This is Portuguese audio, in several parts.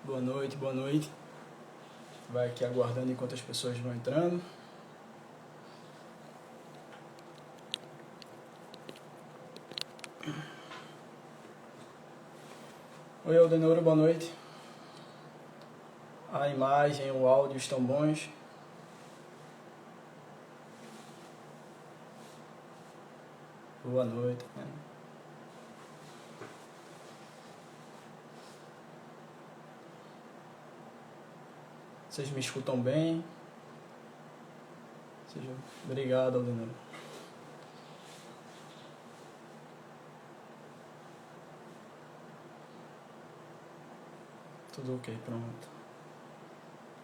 Boa noite, boa noite. Vai aqui aguardando enquanto as pessoas vão entrando. Oi, Aldenoro, boa noite. A imagem, o áudio estão bons? Boa noite. Vocês me escutam bem? Obrigado, Aldenoro. Tudo ok, pronto.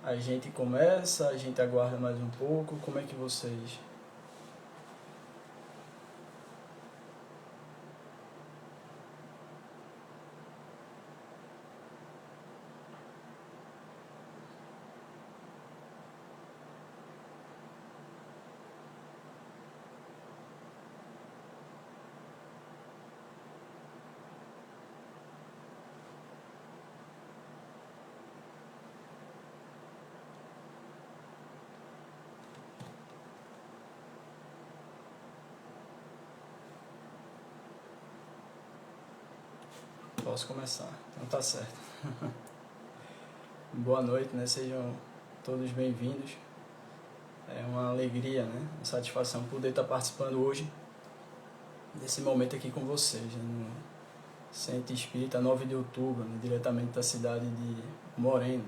A gente começa, a gente aguarda mais um pouco. Como é que vocês... Posso começar, então tá certo. Boa noite, né? Sejam todos bem-vindos. É uma alegria, né? Uma satisfação poder estar participando hoje desse momento aqui com vocês, né? No Centro Espírita 9 de Outubro, né? Diretamente da cidade de Moreno.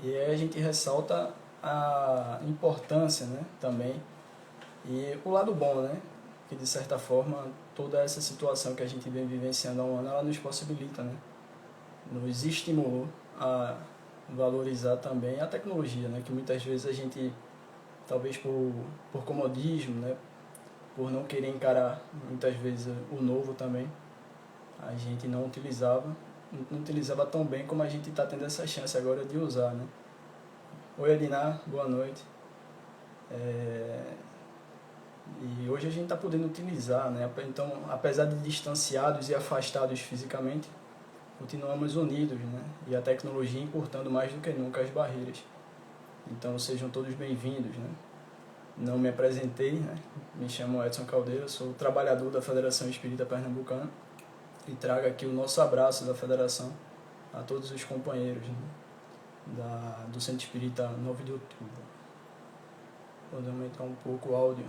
E aí a gente ressalta a importância, né? Também, e o lado bom, né? Que de certa forma toda essa situação que a gente vem vivenciando há um ano, ela nos possibilita, né? Nos estimulou a valorizar também a tecnologia, né? Que muitas vezes a gente, talvez por comodismo, né? Por não querer encarar muitas vezes o novo também, a gente não utilizava tão bem como a gente está tendo essa chance agora de usar, né? Oi, Adiná, boa noite. E hoje a gente está podendo utilizar, né? Então, apesar de distanciados e afastados fisicamente, continuamos unidos, né? E a tecnologia encurtando mais do que nunca as barreiras. Então, sejam todos bem-vindos, né? Não me apresentei, né? Me chamo Edson Caldeira, sou trabalhador da Federação Espírita Pernambucana e trago aqui o nosso abraço da Federação a todos os companheiros, né? Do Centro Espírita 9 de Outubro. Vou aumentar um pouco o áudio.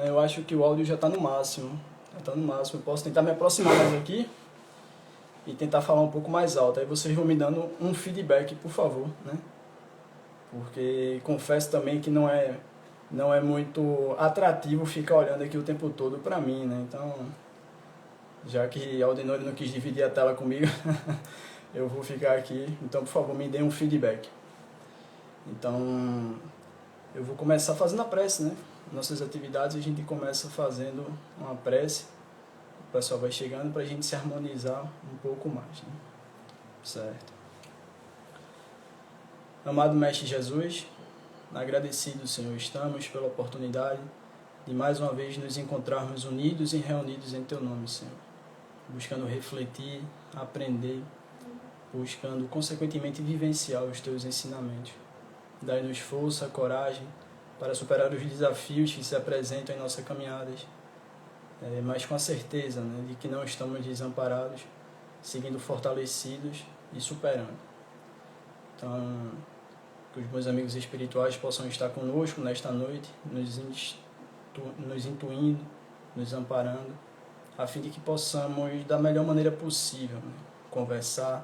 Eu acho que o áudio já está no máximo. Eu posso tentar me aproximar mais aqui e tentar falar um pouco mais alto. Aí vocês vão me dando um feedback, por favor, né? Porque confesso também que não é muito atrativo ficar olhando aqui o tempo todo para mim, né? Então, já que Aldenor não quis dividir a tela comigo, eu vou ficar aqui. Então, por favor, me dê um feedback. Então, eu vou começar fazendo a prece, né? Nossas atividades a gente começa fazendo uma prece. O pessoal vai chegando para a gente se harmonizar um pouco mais, né? Certo. Amado Mestre Jesus, agradecido, Senhor, estamos pela oportunidade de mais uma vez nos encontrarmos unidos e reunidos em Teu nome, Senhor. Buscando refletir, aprender, buscando consequentemente vivenciar os Teus ensinamentos. Dai-nos força, coragem para superar os desafios que se apresentam em nossas caminhadas, mas com a certeza, né, de que não estamos desamparados, seguindo fortalecidos e superando. Então, que os meus amigos espirituais possam estar conosco nesta noite, nos intuindo, nos amparando, a fim de que possamos, da melhor maneira possível, né, conversar,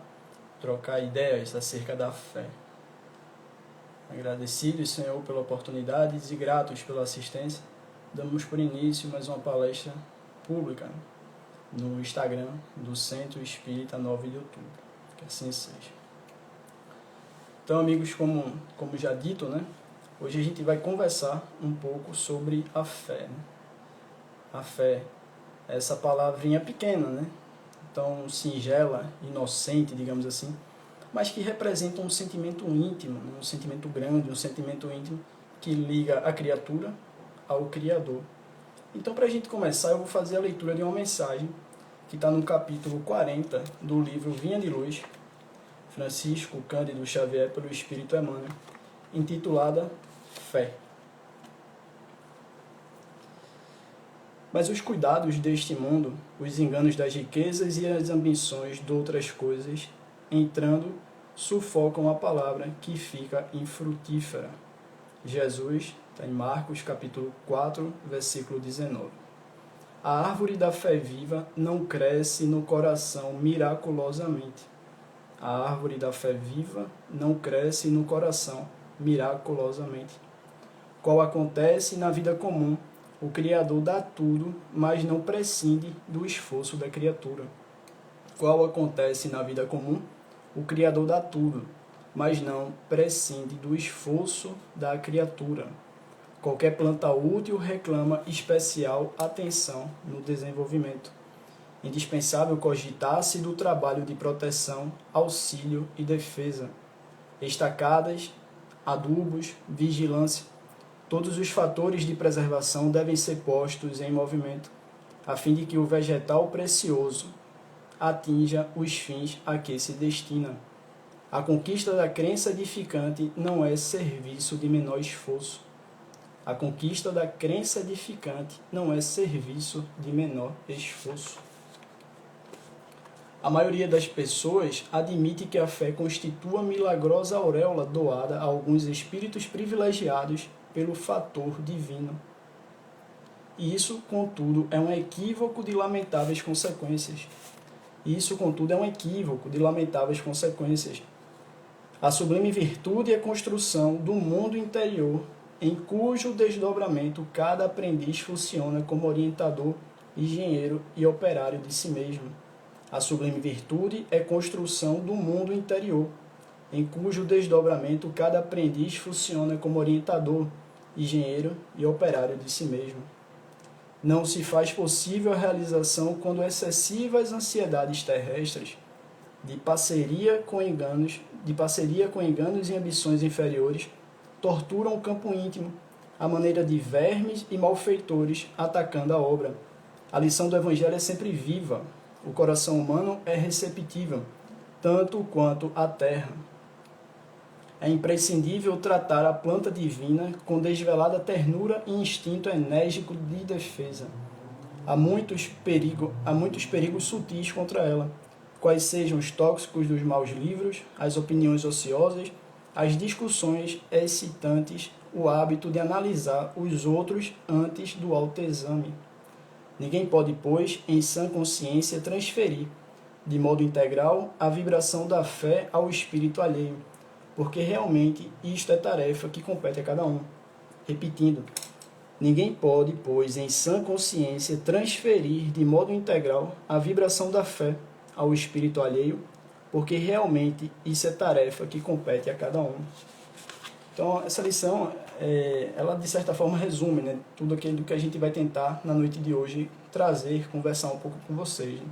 trocar ideias acerca da fé. Agradecidos, Senhor, pela oportunidade e gratos pela assistência, damos por início mais uma palestra pública no Instagram do Centro Espírita 9 de Outubro. Que assim seja. Então, amigos, como já dito, né, hoje a gente vai conversar um pouco sobre a fé, né? A fé, essa palavrinha pequena, né? Tão singela, inocente, digamos assim, mas que representa um sentimento íntimo, um sentimento grande, um sentimento íntimo que liga a criatura ao Criador. Então, para a gente começar, eu vou fazer a leitura de uma mensagem que está no capítulo 40 do livro Vinha de Luz, Francisco Cândido Xavier pelo Espírito Emmanuel, intitulada Fé. Mas os cuidados deste mundo, os enganos das riquezas e as ambições de outras coisas, entrando, sufocam a palavra que fica infrutífera. Jesus, está em Marcos, capítulo 4, versículo 19. A árvore da fé viva não cresce no coração miraculosamente. A árvore da fé viva não cresce no coração miraculosamente. Qual acontece na vida comum, o Criador dá tudo, mas não prescinde do esforço da criatura. Qual acontece na vida comum, o Criador dá tudo, mas não prescinde do esforço da criatura. Qualquer planta útil reclama especial atenção no desenvolvimento. Indispensável cogitar-se do trabalho de proteção, auxílio e defesa. Estacadas, adubos, vigilância. Todos os fatores de preservação devem ser postos em movimento, a fim de que o vegetal precioso atinja os fins a que se destina. A conquista da crença edificante não é serviço de menor esforço. A conquista da crença edificante não é serviço de menor esforço. A maioria das pessoas admite que a fé constitua a milagrosa auréola doada a alguns espíritos privilegiados pelo fator divino. E isso, contudo, é um equívoco de lamentáveis consequências. A sublime virtude é a construção do mundo interior, em cujo desdobramento cada aprendiz funciona como orientador, engenheiro e operário de si mesmo. A sublime virtude é a construção do mundo interior, em cujo desdobramento cada aprendiz funciona como orientador, engenheiro e operário de si mesmo. Não se faz possível a realização quando excessivas ansiedades terrestres, de parceria com enganos e ambições inferiores, torturam o campo íntimo, à maneira de vermes e malfeitores atacando a obra. A lição do Evangelho é sempre viva. O coração humano é receptível, tanto quanto a terra. É imprescindível tratar a planta divina com desvelada ternura e instinto enérgico de defesa. Há muitos perigos sutis contra ela, quais sejam os tóxicos dos maus livros, as opiniões ociosas, as discussões excitantes, o hábito de analisar os outros antes do autoexame. Ninguém pode, pois, em sã consciência, transferir, de modo integral, a vibração da fé ao espírito alheio, porque realmente isto é tarefa que compete a cada um. Repetindo, ninguém pode, pois, em sã consciência, transferir de modo integral a vibração da fé ao espírito alheio, porque realmente isso é tarefa que compete a cada um. Então, essa lição, ela de certa forma resume, né, tudo aquilo que a gente vai tentar na noite de hoje trazer, conversar um pouco com vocês. Né?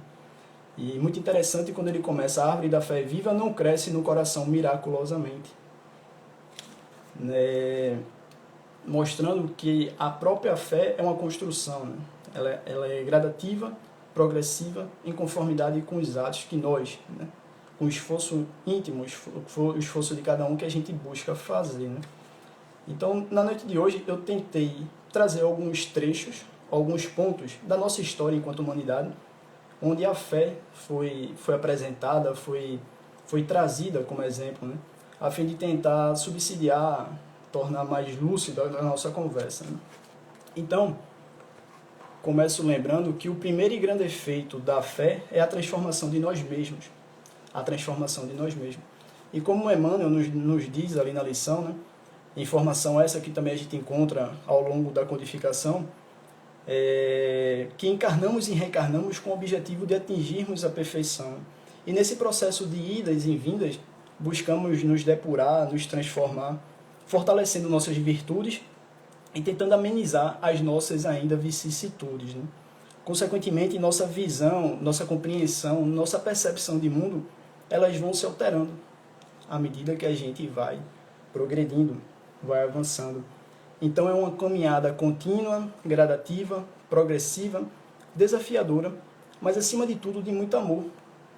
E muito interessante quando ele começa: a árvore da fé viva não cresce no coração miraculosamente. Mostrando que a própria fé é uma construção. Né? Ela é gradativa, progressiva, em conformidade com os atos que nós, né, com o esforço íntimo, o esforço de cada um que a gente busca fazer. Né? Então, na noite de hoje, eu tentei trazer alguns trechos, alguns pontos da nossa história enquanto humanidade, onde a fé foi apresentada, foi trazida como exemplo, né? A fim de tentar subsidiar, tornar mais lúcida a nossa conversa. Né? Então, começo lembrando que o primeiro e grande efeito da fé é a transformação de nós mesmos. E como Emmanuel nos diz ali na lição, né, informação essa que também a gente encontra ao longo da codificação, que encarnamos e reencarnamos com o objetivo de atingirmos a perfeição. E nesse processo de idas e vindas, buscamos nos depurar, nos transformar, fortalecendo nossas virtudes e tentando amenizar as nossas ainda vicissitudes. Né? Consequentemente, nossa visão, nossa compreensão, nossa percepção de mundo, elas vão se alterando à medida que a gente vai progredindo, vai avançando. Então é uma caminhada contínua, gradativa, progressiva, desafiadora, mas acima de tudo de muito amor.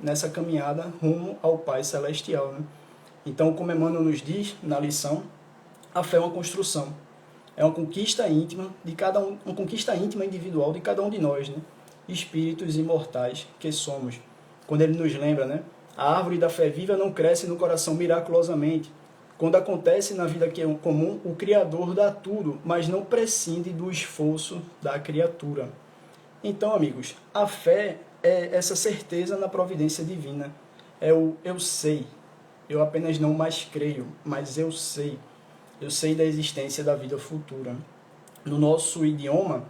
nessa caminhada rumo ao Pai Celestial, né? Então, como Emmanuel nos diz na lição, a fé é uma construção, é uma conquista íntima de cada um, uma conquista íntima individual de cada um de nós, né? Espíritos imortais que somos. Quando ele nos lembra, né? A árvore da fé viva não cresce no coração miraculosamente. Quando acontece na vida comum, o Criador dá tudo, mas não prescinde do esforço da criatura. Então, amigos, a fé é essa certeza na providência divina. É o eu sei. Eu apenas não mais creio, mas eu sei. Eu sei da existência da vida futura. No nosso idioma,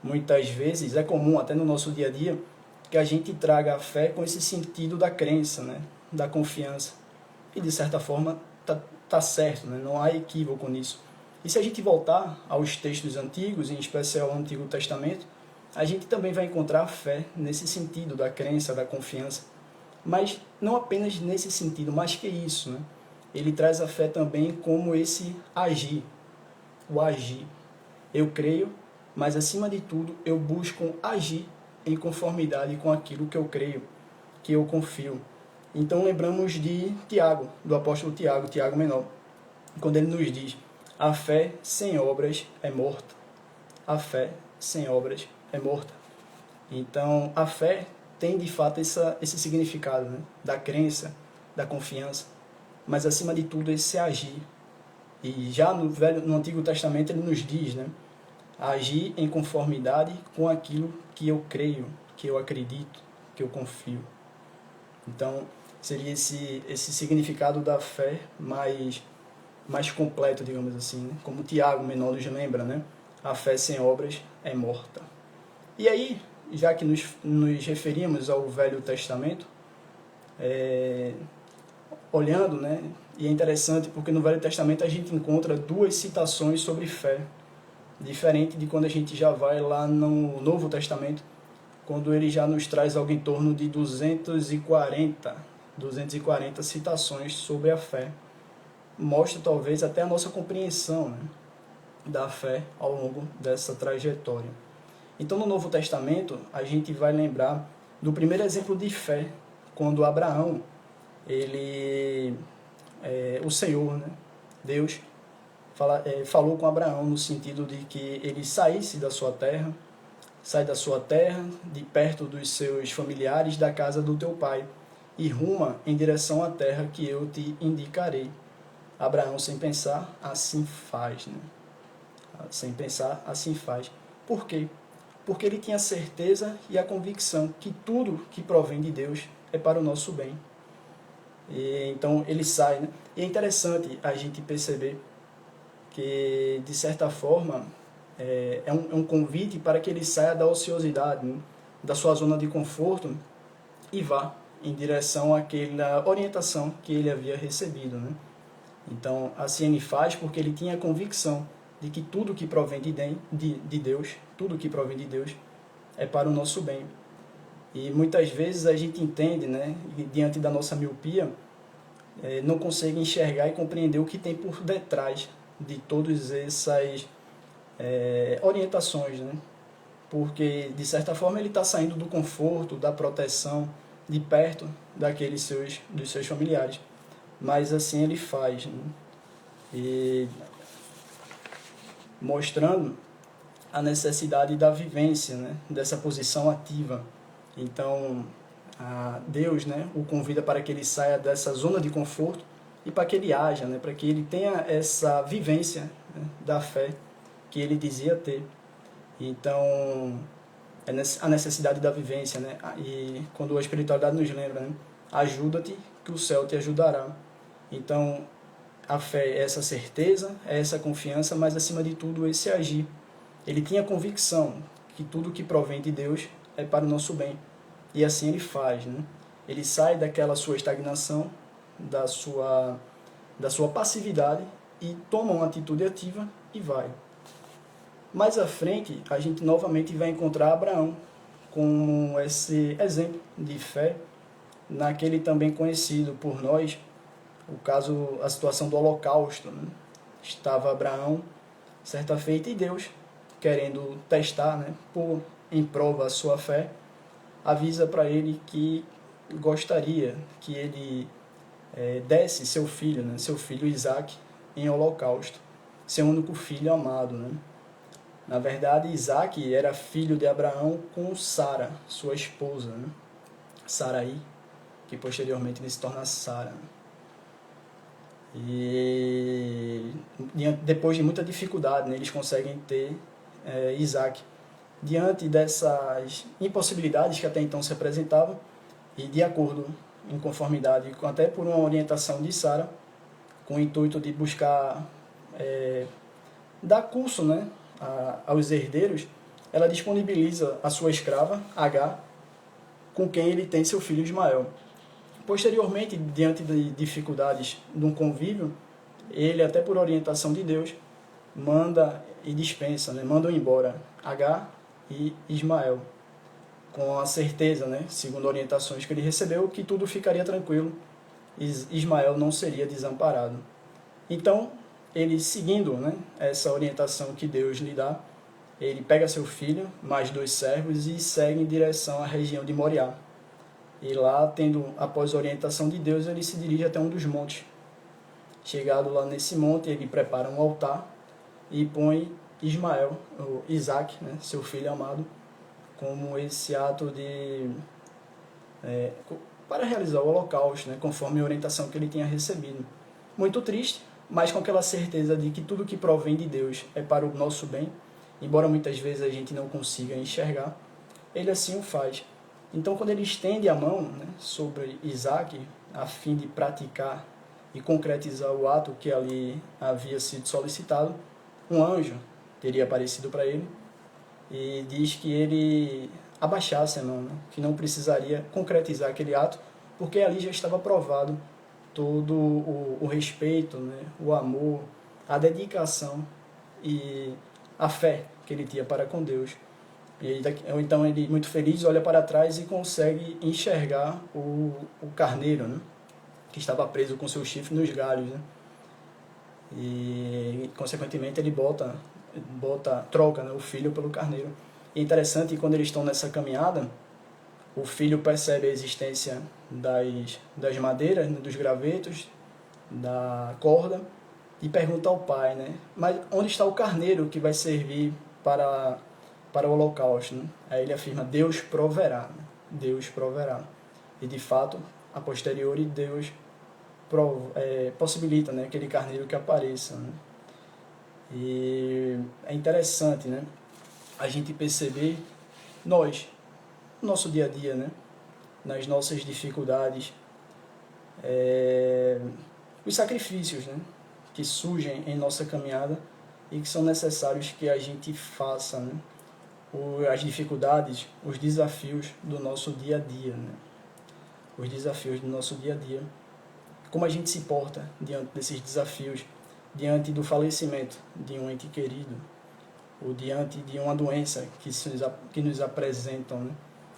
muitas vezes, é comum, até no nosso dia a dia, que a gente traga a fé com esse sentido da crença, né? Da confiança. E, de certa forma, tá certo, né? Não há equívoco nisso. E se a gente voltar aos textos antigos, em especial ao Antigo Testamento, a gente também vai encontrar a fé nesse sentido da crença, da confiança. Mas não apenas nesse sentido, mais que isso, né? Ele traz a fé também como esse agir, o agir. Eu creio, mas acima de tudo eu busco agir em conformidade com aquilo que eu creio, que eu confio. Então lembramos de Tiago, do apóstolo Tiago, Tiago Menor, quando ele nos diz: a fé sem obras é morta. A fé sem obras é morta. Então a fé tem de fato esse significado, né? Da crença, da confiança, mas acima de tudo esse agir. E já no Antigo Testamento ele nos diz, né? Agir em conformidade com aquilo que eu creio, que eu acredito, que eu confio. Então seria esse significado da fé mais completo, digamos assim, né? Como Tiago Menor nos lembra, né? A fé sem obras é morta. E aí, já que nos referimos ao Velho Testamento, olhando, né? E é interessante porque no Velho Testamento a gente encontra duas citações sobre fé, diferente de quando a gente já vai lá no Novo Testamento, quando ele já nos traz algo em torno de 240 citações sobre a fé. Mostra talvez até a nossa compreensão, né, da fé ao longo dessa trajetória. Então no Novo Testamento a gente vai lembrar do primeiro exemplo de fé, quando Abraão, o Senhor, né, Deus, falou com Abraão no sentido de que ele saísse da sua terra, sai da sua terra, de perto dos seus familiares, da casa do teu pai, e ruma em direção à terra que eu te indicarei. Abraão, sem pensar, assim faz, né? Sem pensar, assim faz. Por quê? Porque ele tinha a certeza e a convicção que tudo que provém de Deus é para o nosso bem. E, então ele sai, né? E é interessante a gente perceber que, de certa forma, é um convite para que ele saia da ociosidade, né? Da sua zona de conforto, e vá em direção àquela orientação que ele havia recebido, né? Então, assim ele faz porque ele tinha a convicção de que tudo que provém de Deus, tudo que provém de Deus é para o nosso bem. E muitas vezes a gente entende, né, diante da nossa miopia, não consegue enxergar e compreender o que tem por detrás de todas essas orientações, né? Porque, de certa forma, ele está saindo do conforto, da proteção, de perto dos seus familiares. Mas assim ele faz, né? E mostrando a necessidade da vivência, né? Dessa posição ativa. Então, Deus, né, o convida para que ele saia dessa zona de conforto e para que ele haja, né, para que ele tenha essa vivência, né, da fé que ele dizia ter. Então, é a necessidade da vivência, né? E quando a espiritualidade nos lembra, né, ajuda-te que o céu te ajudará. Então, a fé é essa certeza, é essa confiança, mas acima de tudo esse agir. Ele tinha convicção que tudo que provém de Deus é para o nosso bem. E assim ele faz, né? Ele sai daquela sua estagnação, da sua passividade, e toma uma atitude ativa e vai. Mais à frente, a gente novamente vai encontrar Abraão com esse exemplo de fé, naquele também conhecido por nós, a situação do holocausto, né? Estava Abraão, certa feita, e Deus, querendo testar, né, pôr em prova a sua fé, avisa para ele que gostaria que ele desse seu filho, né, seu filho Isaac, em holocausto, seu único filho amado, né? Na verdade, Isaac era filho de Abraão com Sara, sua esposa, né? Saraí, que posteriormente ele se torna Sara. E depois de muita dificuldade, né, eles conseguem ter Isaac. Diante dessas impossibilidades que até então se apresentavam, e de acordo, em conformidade, até por uma orientação de Sara, com o intuito de buscar dar curso, né, aos herdeiros, ela disponibiliza a sua escrava, Agar, com quem ele tem seu filho Ismael. Posteriormente, diante de dificuldades de um convívio, ele, até por orientação de Deus, manda e dispensa, né, mandam embora Agar e Ismael, com a certeza, né, segundo orientações que ele recebeu, que tudo ficaria tranquilo, Ismael não seria desamparado. Então, ele seguindo, né, essa orientação que Deus lhe dá, ele pega seu filho, mais 2 servos, e segue em direção à região de Moriá. E lá, após a orientação de Deus, ele se dirige até um dos montes. Chegado lá nesse monte, ele prepara um altar e põe Ismael, ou Isaac, né, seu filho amado, como esse ato para realizar o holocausto, né, conforme a orientação que ele tinha recebido. Muito triste, mas com aquela certeza de que tudo que provém de Deus é para o nosso bem, embora muitas vezes a gente não consiga enxergar, ele assim o faz. Então, quando ele estende a mão, né, sobre Isaac, a fim de praticar e concretizar o ato que ali havia sido solicitado, um anjo teria aparecido para ele e diz que ele abaixasse a mão, né, que não precisaria concretizar aquele ato, porque ali já estava provado todo o respeito, né, o amor, a dedicação e a fé que ele tinha para com Deus. E então ele, muito feliz, olha para trás e consegue enxergar o carneiro, né, que estava preso com seu chifre nos galhos, né, e consequentemente ele troca, né, o filho pelo carneiro. E é interessante que quando eles estão nessa caminhada, o filho percebe a existência das madeiras, né, dos gravetos, da corda, e pergunta ao pai, né, mas onde está o carneiro que vai servir para o holocausto, né? Aí ele afirma, Deus proverá, né? Deus proverá. E de fato, a posteriori, Deus possibilita, né, aquele carneiro que apareça, né? E é interessante, né, a gente perceber no nosso dia a dia, né, nas nossas dificuldades, os sacrifícios, né, que surgem em nossa caminhada e que são necessários que a gente faça, né, as dificuldades, os desafios do nosso dia a dia, né, os desafios do nosso dia a dia, como a gente se porta diante desses desafios, diante do falecimento de um ente querido, ou diante de uma doença que nos apresentam, né?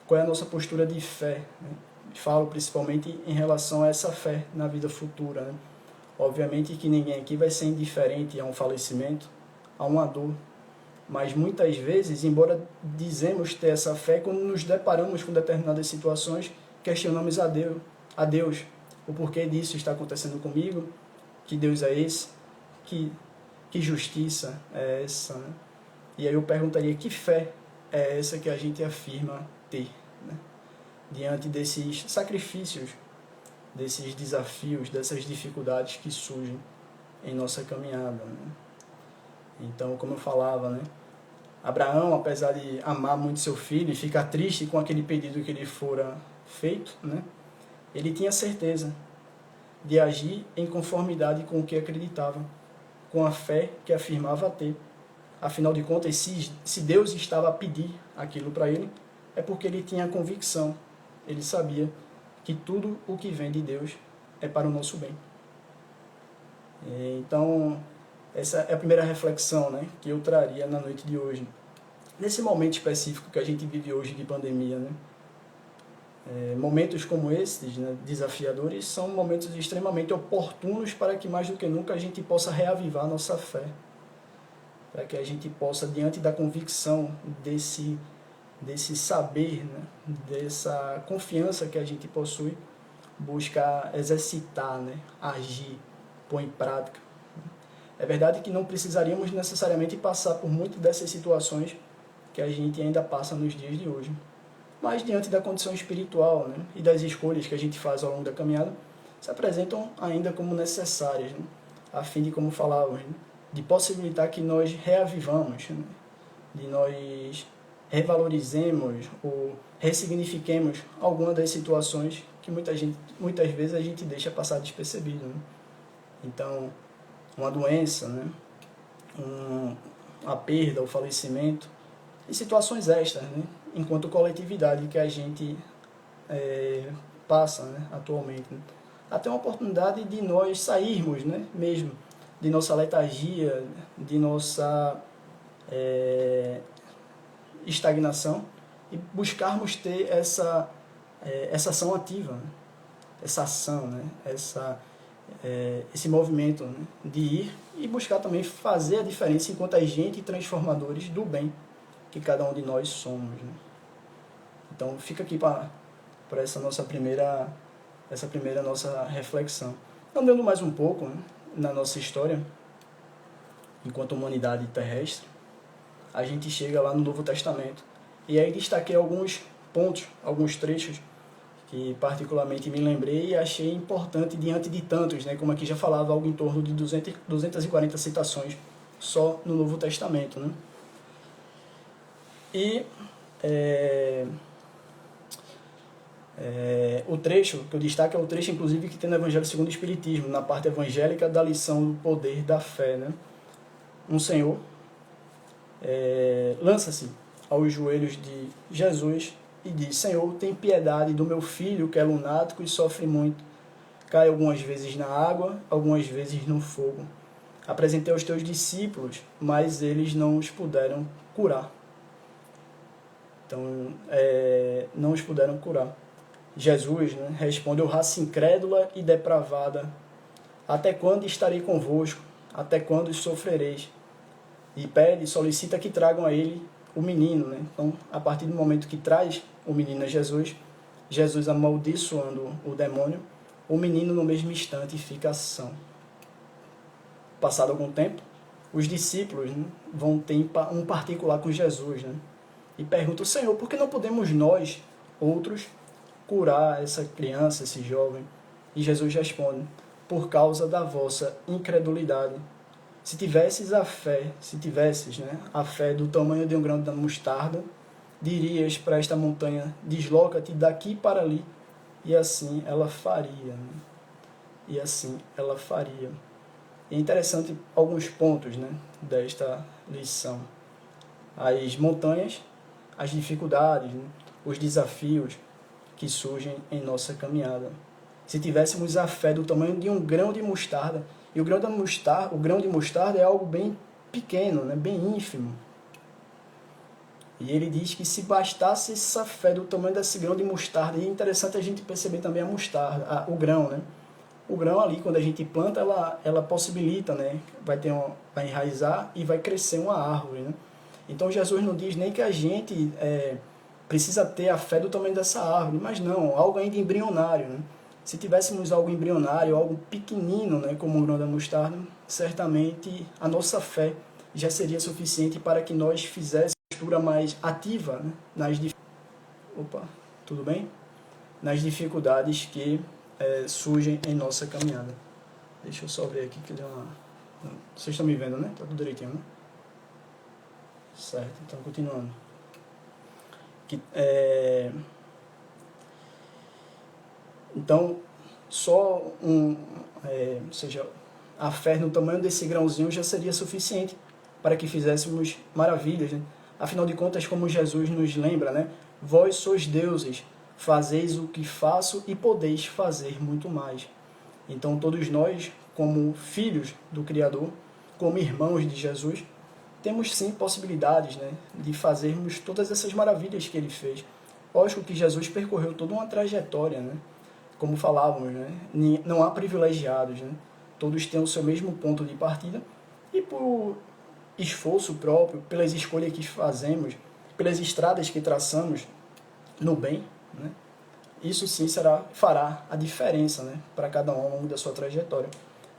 Qual é a nossa postura de fé, né? Falo principalmente em relação a essa fé na vida futura, né? Obviamente que ninguém aqui vai ser indiferente a um falecimento, a uma dor, mas muitas vezes, embora dizemos ter essa fé, quando nos deparamos com determinadas situações, questionamos a Deus, o porquê disso está acontecendo comigo, que Deus é esse, que justiça é essa, né? E aí eu perguntaria, que fé é essa que a gente afirma ter, né, diante desses sacrifícios, desses desafios, dessas dificuldades que surgem em nossa caminhada, né? Então, como eu falava, né, Abraão, apesar de amar muito seu filho e ficar triste com aquele pedido que lhe fora feito, né, ele tinha certeza de agir em conformidade com o que acreditava, com a fé que afirmava ter. Afinal de contas, se Deus estava a pedir aquilo para ele, é porque ele tinha convicção, ele sabia que tudo o que vem de Deus é para o nosso bem. Então, essa é a primeira reflexão, né, que eu traria na noite de hoje. Nesse momento específico que a gente vive hoje de pandemia, né, momentos como esses, né, desafiadores, são momentos extremamente oportunos para que mais do que nunca a gente possa reavivar a nossa fé, para que a gente possa, diante da convicção desse saber, né? Dessa confiança que a gente possui, buscar exercitar, né? Agir, pôr em prática. É verdade que não precisaríamos necessariamente passar por muitas dessas situações que a gente ainda passa nos dias de hoje. Mas diante da condição espiritual, né, e das escolhas que a gente faz ao longo da caminhada, se apresentam ainda como necessárias, né, a fim de, como falávamos, né, de possibilitar que nós reavivamos, né, de nós revalorizemos ou ressignifiquemos alguma das situações que muitas vezes a gente deixa passar despercebido. Né? Então, uma doença, né, a perda, o falecimento, e situações extras, né, enquanto coletividade que a gente passa, né, atualmente. Né? Até uma oportunidade de nós sairmos, né, mesmo de nossa letargia, de nossa estagnação e buscarmos ter essa ação ativa, né? Essa ação, né? Esse movimento, né? De ir e buscar também fazer a diferença enquanto agentes transformadores do bem que cada um de nós somos. Né? Então fica aqui para essa primeira nossa reflexão. Andando mais um pouco, né, na nossa história, enquanto humanidade terrestre, a gente chega lá no Novo Testamento. E aí destaquei alguns pontos, alguns trechos que particularmente me lembrei e achei importante diante de tantos, né, como aqui já falava, algo em torno de 240 citações só no Novo Testamento. Né? E o trecho que eu destaco é o trecho, inclusive, que tem no Evangelho segundo o Espiritismo, na parte evangélica da lição do poder da fé. Né? Um senhor lança-se aos joelhos de Jesus e diz: Senhor, tem piedade do meu filho que é lunático e sofre muito. Cai algumas vezes na água, algumas vezes no fogo. Apresentei aos teus discípulos, mas eles não os puderam curar. Então, não os puderam curar. Jesus, né, responde: "Ó raça incrédula e depravada, até quando estarei convosco? Até quando sofrereis?" E pede, solicita que tragam a ele o menino. Né? Então, a partir do momento que traz o menino a Jesus, Jesus amaldiçoando o demônio, o menino no mesmo instante fica são. Passado algum tempo, os discípulos, né, vão ter um particular com Jesus, né? E perguntam: Senhor, por que não podemos nós, outros, curar essa criança, esse jovem? E Jesus responde: por causa da vossa incredulidade. Se tivesses, né, a fé do tamanho de um grão de mostarda, dirias para esta montanha: desloca-te daqui para ali, e assim ela faria. Né? E assim ela faria. E é interessante alguns pontos, né, desta lição. As montanhas, as dificuldades, né, os desafios que surgem em nossa caminhada. Se tivéssemos a fé do tamanho de um grão de mostarda, e o grão de mostarda é algo bem pequeno, né, bem ínfimo. E ele diz que se bastasse essa fé do tamanho desse grão de mostarda, e é interessante a gente perceber também a mostarda, o grão, né? O grão ali, quando a gente planta, ela possibilita, né? Vai enraizar e vai crescer uma árvore, né? Então Jesus não diz nem que a gente precisa ter a fé do tamanho dessa árvore, mas não, algo ainda embrionário, né? Se tivéssemos algo embrionário, algo pequenino, né, como o grão da mostarda, certamente a nossa fé já seria suficiente para que nós fizéssemos uma postura mais ativa, né, tudo bem? Nas dificuldades que surgem em nossa caminhada. Deixa eu só ver aqui que deu uma... Vocês estão me vendo, né? Tá tudo direitinho, né? Certo, então continuando. Então, só ou seja, a fé no tamanho desse grãozinho já seria suficiente para que fizéssemos maravilhas. Né? Afinal de contas, como Jesus nos lembra, né? Vós sois deuses, fazeis o que faço e podeis fazer muito mais. Então, todos nós, como filhos do Criador, como irmãos de Jesus, temos sim possibilidades, né, de fazermos todas essas maravilhas que ele fez. Lógico que Jesus percorreu toda uma trajetória, né? Como falávamos, né? Não há privilegiados, né? Todos têm o seu mesmo ponto de partida e por esforço próprio, pelas escolhas que fazemos, pelas estradas que traçamos no bem, né? Isso sim fará a diferença, né, para cada um ao longo da sua trajetória.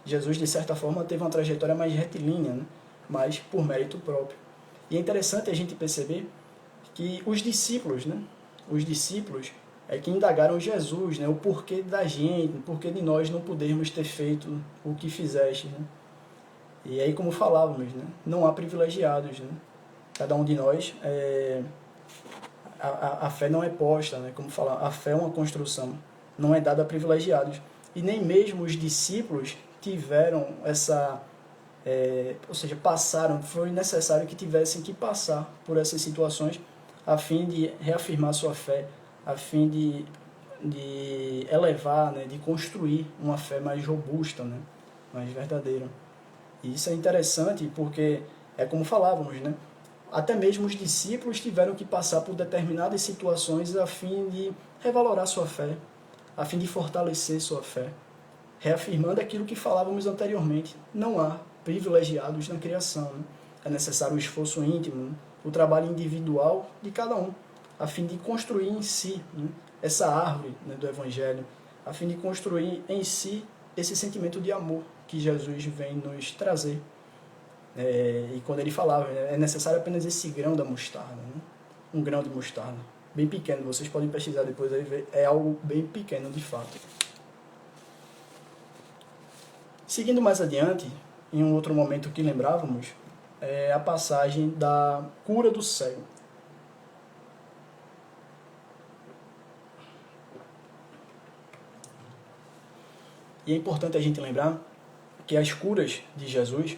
Jesus, de certa forma, teve uma trajetória mais retilínea, né, mas por mérito próprio. E é interessante a gente perceber que os discípulos é que indagaram Jesus, né, o porquê da gente, o porquê de nós não podermos ter feito o que fizeste, né? E aí, como falávamos, né, não há privilegiados, né? Cada um de nós a fé não é posta, né? Como falar, a fé é uma construção, não é dada a privilegiados. E nem mesmo os discípulos tiveram essa, ou seja, foi necessário que tivessem que passar por essas situações a fim de reafirmar sua fé, a fim de elevar, né? De construir uma fé mais robusta, né? Mais verdadeira. E isso é interessante porque é como falávamos, né? Até mesmo os discípulos tiveram que passar por determinadas situações a fim de revalorar sua fé, a fim de fortalecer sua fé, reafirmando aquilo que falávamos anteriormente. Não há privilegiados na criação, né? É necessário o esforço íntimo, né? O trabalho individual de cada um, a fim de construir em si, né, essa árvore, né, do Evangelho, a fim de construir em si esse sentimento de amor que Jesus vem nos trazer. E quando ele falava, é necessário apenas esse grão da mostarda, né? Um grão de mostarda, bem pequeno, vocês podem pesquisar depois aí ver, é algo bem pequeno de fato. Seguindo mais adiante, em um outro momento que lembrávamos, é a passagem da cura do cego. E é importante a gente lembrar que as curas de Jesus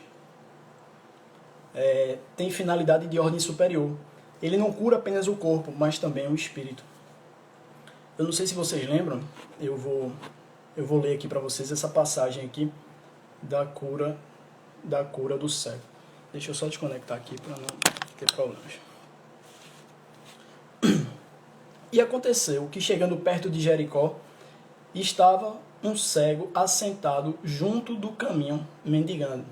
têm finalidade de ordem superior. Ele não cura apenas o corpo, mas também o espírito. Eu não sei se vocês lembram, eu vou ler aqui para vocês essa passagem aqui da cura do cego. Deixa eu só desconectar aqui para não ter problemas. E aconteceu que, chegando perto de Jericó, estava um cego assentado junto do caminho, mendigando.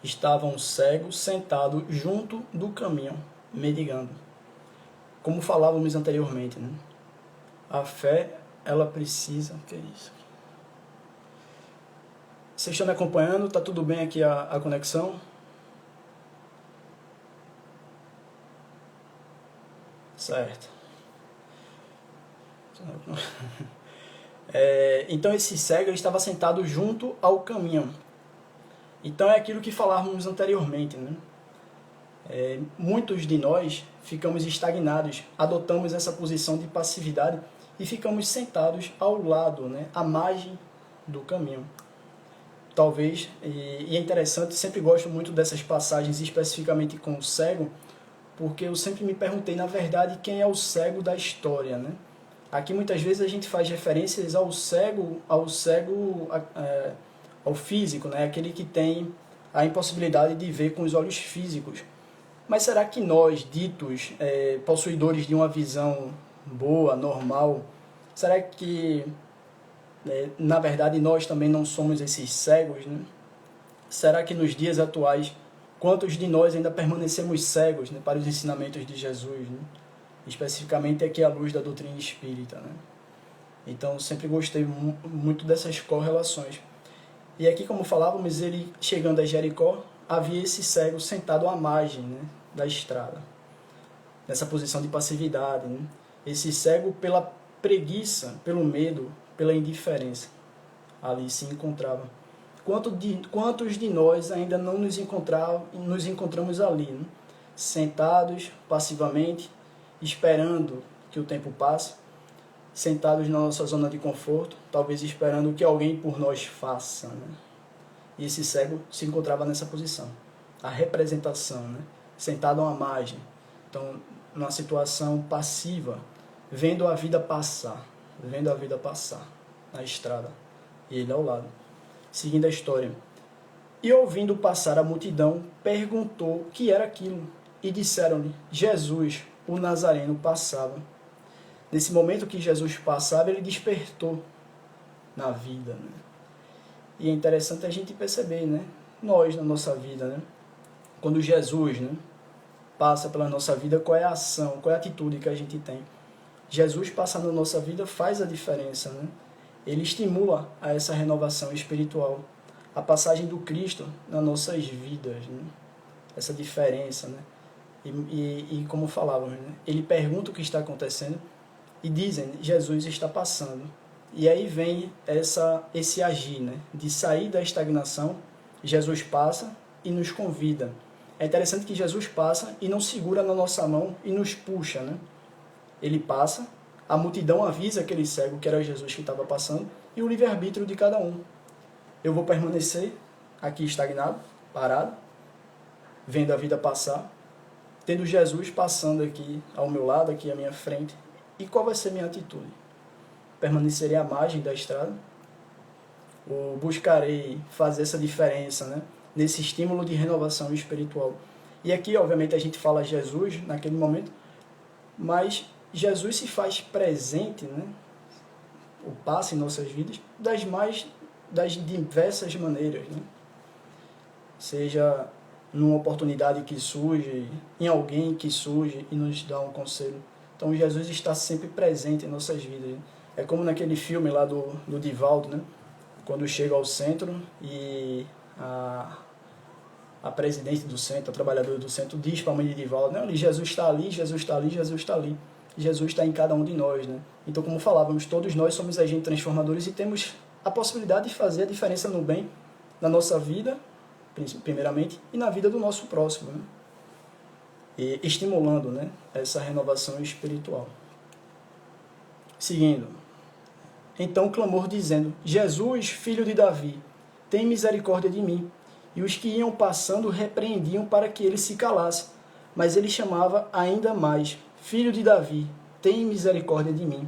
Estava um cego sentado junto do caminho, mendigando. Como falávamos anteriormente, né? A fé, ela precisa... O que é isso? Vocês estão me acompanhando? Está tudo bem aqui a conexão? Certo. Então esse cego estava sentado junto ao caminho. Então é aquilo que falávamos anteriormente, né? Muitos de nós ficamos estagnados, adotamos essa posição de passividade e ficamos sentados ao lado, né? À margem do caminho. Talvez, e é interessante, sempre gosto muito dessas passagens, especificamente com o cego, porque eu sempre me perguntei, na verdade, quem é o cego da história, né? Aqui muitas vezes a gente faz referências ao cego ao físico, né? Aquele que tem a impossibilidade de ver com os olhos físicos. Mas será que nós, ditos possuidores de uma visão boa, normal, será que, na verdade, nós também não somos esses cegos, né? Será que nos dias atuais, quantos de nós ainda permanecemos cegos, né, para os ensinamentos de Jesus, né? Especificamente aqui à luz da doutrina espírita, né? Então, sempre gostei muito dessas correlações. E aqui, como falávamos, ele chegando a Jericó, havia esse cego sentado à margem, né, da estrada, nessa posição de passividade, né? Esse cego, pela preguiça, pelo medo, pela indiferença, ali se encontrava. Quantos de nós ainda não nos encontramos ali, né? Sentados passivamente, esperando que o tempo passe, sentados na nossa zona de conforto, talvez esperando que alguém por nós faça, né? E esse cego se encontrava nessa posição, a representação, né? Sentado à margem, então numa situação passiva, vendo a vida passar na estrada, e ele ao lado, seguindo a história. E ouvindo passar a multidão, perguntou o que era aquilo, e disseram-lhe: Jesus, o Nazareno, passava. Nesse momento que Jesus passava, ele despertou na vida, né? E é interessante a gente perceber, né? Nós, na nossa vida, né? Quando Jesus, né, passa pela nossa vida, qual é a ação, qual é a atitude que a gente tem. Jesus passar na nossa vida faz a diferença, né? Ele estimula a essa renovação espiritual. A passagem do Cristo nas nossas vidas, né? Essa diferença, né? E como falávamos, né? Ele pergunta o que está acontecendo e dizem, Jesus está passando. E aí vem esse agir, né? De sair da estagnação, Jesus passa e nos convida. É interessante que Jesus passa e não segura na nossa mão e nos puxa, né? Ele passa, a multidão avisa aquele cego que era Jesus que estava passando e o livre-arbítrio de cada um. Eu vou permanecer aqui estagnado, parado, vendo a vida passar, tendo Jesus passando aqui ao meu lado, aqui à minha frente. E qual vai ser minha atitude? Permanecerei à margem da estrada? Ou buscarei fazer essa diferença, né? Nesse estímulo de renovação espiritual? E aqui, obviamente, a gente fala Jesus naquele momento, mas Jesus se faz presente, né? O passe em nossas vidas das diversas maneiras, né? Seja numa oportunidade que surge, em alguém que surge e nos dá um conselho. Então Jesus está sempre presente em nossas vidas, né? É como naquele filme lá do Divaldo, né? Quando chega ao centro e a presidente do centro, a trabalhadora do centro, diz para a mãe de Divaldo, né? Jesus está ali, Jesus está ali, Jesus está ali. Jesus está em cada um de nós, né? Então, como falávamos, todos nós somos agentes transformadores e temos a possibilidade de fazer a diferença no bem, na nossa vida, primeiramente, e na vida do nosso próximo, né? E estimulando, né, essa renovação espiritual. Seguindo. Então, clamor dizendo, Jesus, filho de Davi, tem misericórdia de mim. E os que iam passando repreendiam para que ele se calasse. Mas ele chamava ainda mais, filho de Davi, tem misericórdia de mim.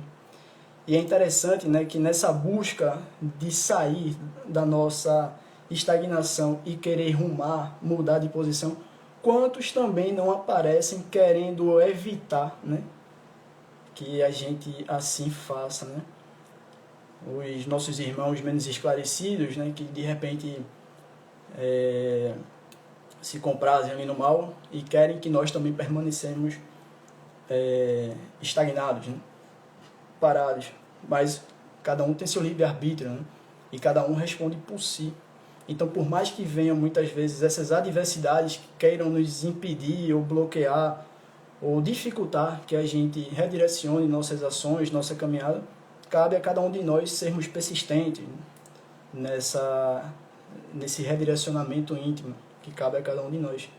E é interessante, né, que nessa busca de sair da nossa estagnação e querer rumar, mudar de posição, quantos também não aparecem querendo evitar, né, que a gente assim faça, né? Os nossos irmãos menos esclarecidos, né, que de repente se comprazem ali no mal e querem que nós também permanecemos estagnados, né, parados. Mas cada um tem seu livre-arbítrio, né, e cada um responde por si. Então, por mais que venham muitas vezes essas adversidades que queiram nos impedir ou bloquear ou dificultar que a gente redirecione nossas ações, nossa caminhada, cabe a cada um de nós sermos persistentes nesse redirecionamento íntimo que cabe a cada um de nós.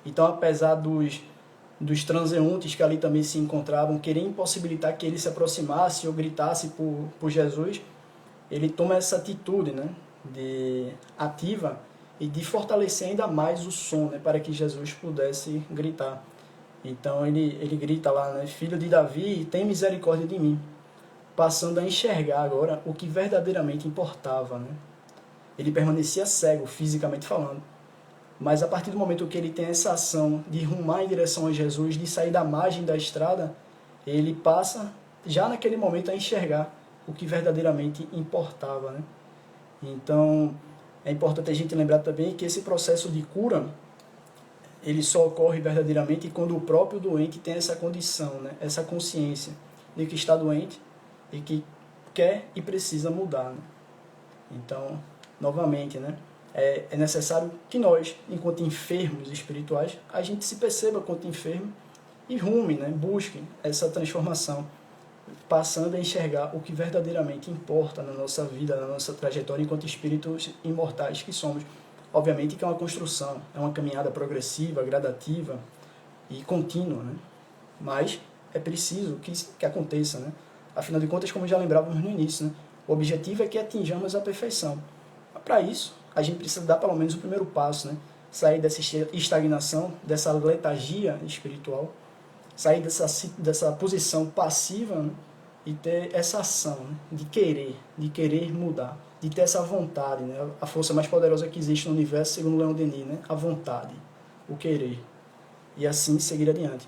Então, apesar dos transeuntes que ali também se encontravam querer impossibilitar que ele se aproximasse ou gritasse por Jesus, ele toma essa atitude, né, de ativa e de fortalecer ainda mais o som, né, para que Jesus pudesse gritar. Então ele grita lá, né, filho de Davi, tem misericórdia de mim, passando a enxergar agora o que verdadeiramente importava, né? Ele permanecia cego, fisicamente falando, mas a partir do momento que ele tem essa ação de rumar em direção a Jesus, de sair da margem da estrada, ele passa já naquele momento a enxergar o que verdadeiramente importava, né? Então, é importante a gente lembrar também que esse processo de cura, ele só ocorre verdadeiramente quando o próprio doente tem essa condição, né? Essa consciência de que está doente e que quer e precisa mudar, né? Então, novamente, né? É necessário que nós, enquanto enfermos espirituais, a gente se perceba quanto enfermo e rume, né? Busque essa transformação, passando a enxergar o que verdadeiramente importa na nossa vida, na nossa trajetória enquanto espíritos imortais que somos. Obviamente que é uma construção, é uma caminhada progressiva, gradativa e contínua, né? Mas é preciso que aconteça, né? Afinal de contas, como já lembrávamos no início, né? O objetivo é que atinjamos a perfeição. Para isso, a gente precisa dar pelo menos o primeiro passo, né? Sair dessa estagnação, dessa letargia espiritual, sair dessa posição passiva, né? E ter essa ação, né? De querer mudar, de ter essa vontade, né? A força mais poderosa que existe no universo, segundo Leon Denis, né? A vontade, o querer. E assim seguir adiante.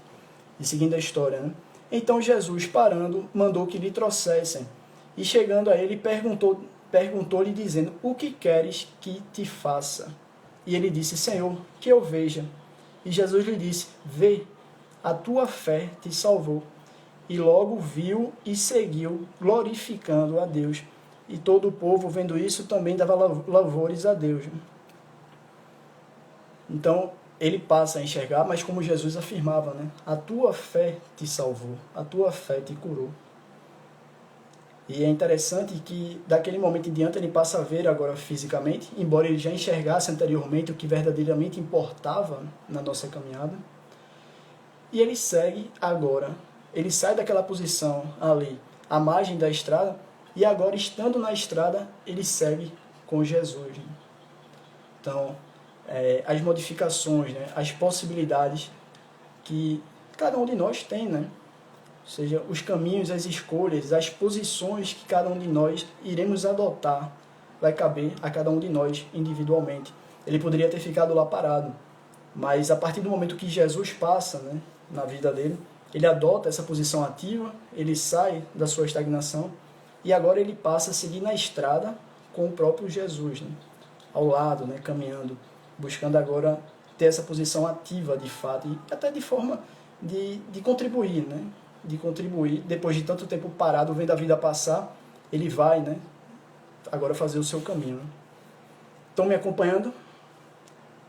E seguindo a história, né? Então Jesus, parando, mandou que lhe trouxessem. E chegando a ele, perguntou-lhe dizendo, o que queres que te faça? E ele disse, Senhor, que eu veja. E Jesus lhe disse: vê, a tua fé te salvou. E logo viu e seguiu, glorificando a Deus. E todo o povo, vendo isso, também dava louvores a Deus. Então, ele passa a enxergar, mas como Jesus afirmava, né? A tua fé te salvou, a tua fé te curou. E é interessante que, daquele momento em diante, ele passa a ver agora fisicamente, embora ele já enxergasse anteriormente o que verdadeiramente importava na nossa caminhada. E ele segue agora. Ele sai daquela posição ali, à margem da estrada, e agora, estando na estrada, ele segue com Jesus. Né? Então, as modificações, né? As possibilidades que cada um de nós tem, né? Ou seja, os caminhos, as escolhas, as posições que cada um de nós iremos adotar vai caber a cada um de nós individualmente. Ele poderia ter ficado lá parado, mas a partir do momento que Jesus passa, né, na vida dele, ele adota essa posição ativa, ele sai da sua estagnação e agora ele passa a seguir na estrada com o próprio Jesus, né, ao lado, né, caminhando, buscando agora ter essa posição ativa de fato e até de forma de contribuir, né, de contribuir, depois de tanto tempo parado, vendo a vida passar, ele vai, né, agora fazer o seu caminho. Né? Estão me acompanhando?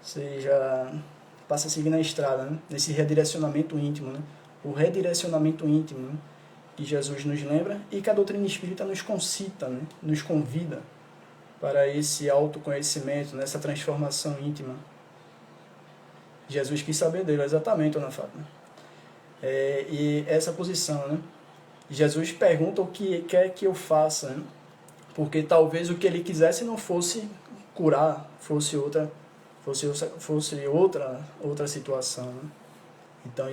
Você já passa a seguir na estrada, né? Nesse redirecionamento íntimo, né? O redirecionamento íntimo, né? Que Jesus nos lembra e que a doutrina espírita nos concita, né? Nos convida para esse autoconhecimento, nessa transformação íntima. Jesus quis saber dele, exatamente, Ana Fátima. E essa posição, né? Jesus pergunta o que quer que eu faça, né? Porque talvez o que ele quisesse não fosse curar, fosse outra situação, né? Então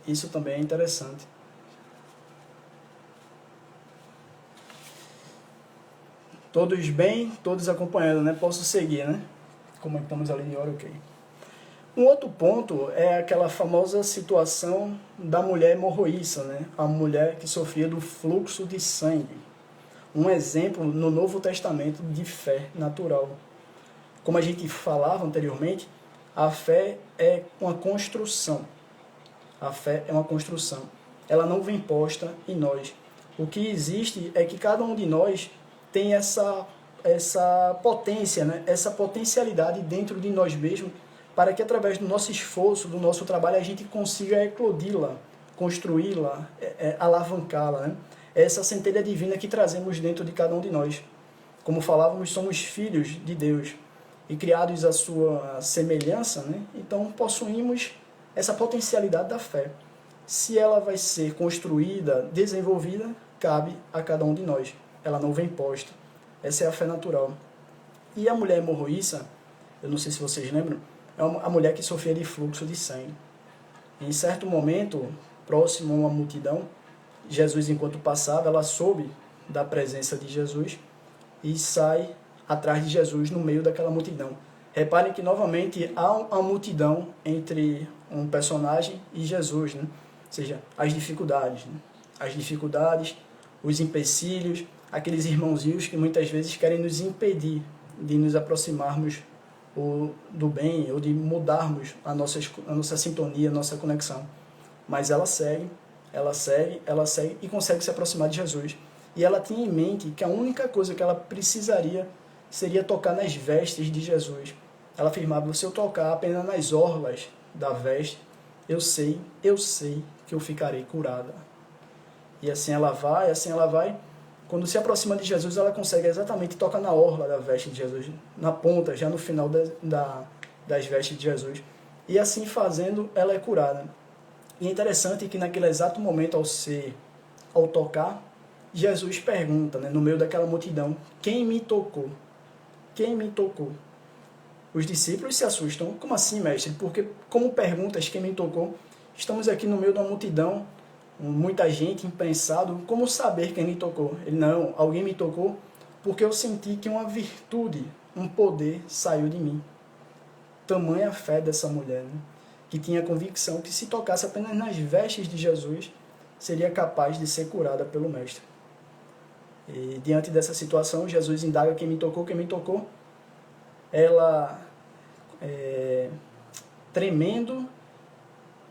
isso também é interessante. Todos bem, todos acompanhando, né? Posso seguir, né? Como estamos ali de hora, ok. Um outro ponto é aquela famosa situação da mulher hemorroíça, né? A mulher que sofria do fluxo de sangue. Um exemplo no Novo Testamento de fé natural. Como a gente falava anteriormente, a fé é uma construção. A fé é uma construção. Ela não vem posta em nós. O que existe é que cada um de nós tem essa potência, né? Essa potencialidade dentro de nós mesmos, para que através do nosso esforço, do nosso trabalho, a gente consiga eclodi-la, construí-la, alavancá-la. Né? É essa centelha divina que trazemos dentro de cada um de nós. Como falávamos, somos filhos de Deus e criados à sua semelhança, né? Então possuímos essa potencialidade da fé. Se ela vai ser construída, desenvolvida, cabe a cada um de nós. Ela não vem posta. Essa é a fé natural. E a mulher hemorroíça, eu não sei se vocês lembram, é a mulher que sofria de fluxo de sangue. Em certo momento, próximo a uma multidão, Jesus, enquanto passava, ela soube da presença de Jesus e sai atrás de Jesus no meio daquela multidão. Reparem que, novamente, há uma multidão entre um personagem e Jesus, né? Ou seja, as dificuldades. Né? As dificuldades, os empecilhos, aqueles irmãozinhos que muitas vezes querem nos impedir de nos aproximarmos do bem ou de mudarmos a nossa sintonia, a nossa conexão. Mas ela segue e consegue se aproximar de Jesus. E ela tinha em mente que a única coisa que ela precisaria seria tocar nas vestes de Jesus. Ela afirmava: se eu tocar apenas nas orlas da veste, eu sei que eu ficarei curada. E assim ela vai. Quando se aproxima de Jesus, ela consegue exatamente tocar na orla da veste de Jesus, na ponta, já no final das vestes de Jesus. E assim fazendo, ela é curada. E é interessante que naquele exato momento, ao tocar, Jesus pergunta, né, no meio daquela multidão: quem me tocou? Quem me tocou? Os discípulos se assustam. Como assim, mestre? Porque, como perguntas quem me tocou, estamos aqui no meio de uma multidão, muita gente, impensado, como saber quem me tocou? Ele: não, alguém me tocou porque eu senti que uma virtude, um poder saiu de mim. Tamanha a fé dessa mulher, né? Que tinha a convicção que se tocasse apenas nas vestes de Jesus, seria capaz de ser curada pelo Mestre. E diante dessa situação, Jesus indaga: quem me tocou, quem me tocou? Ela, tremendo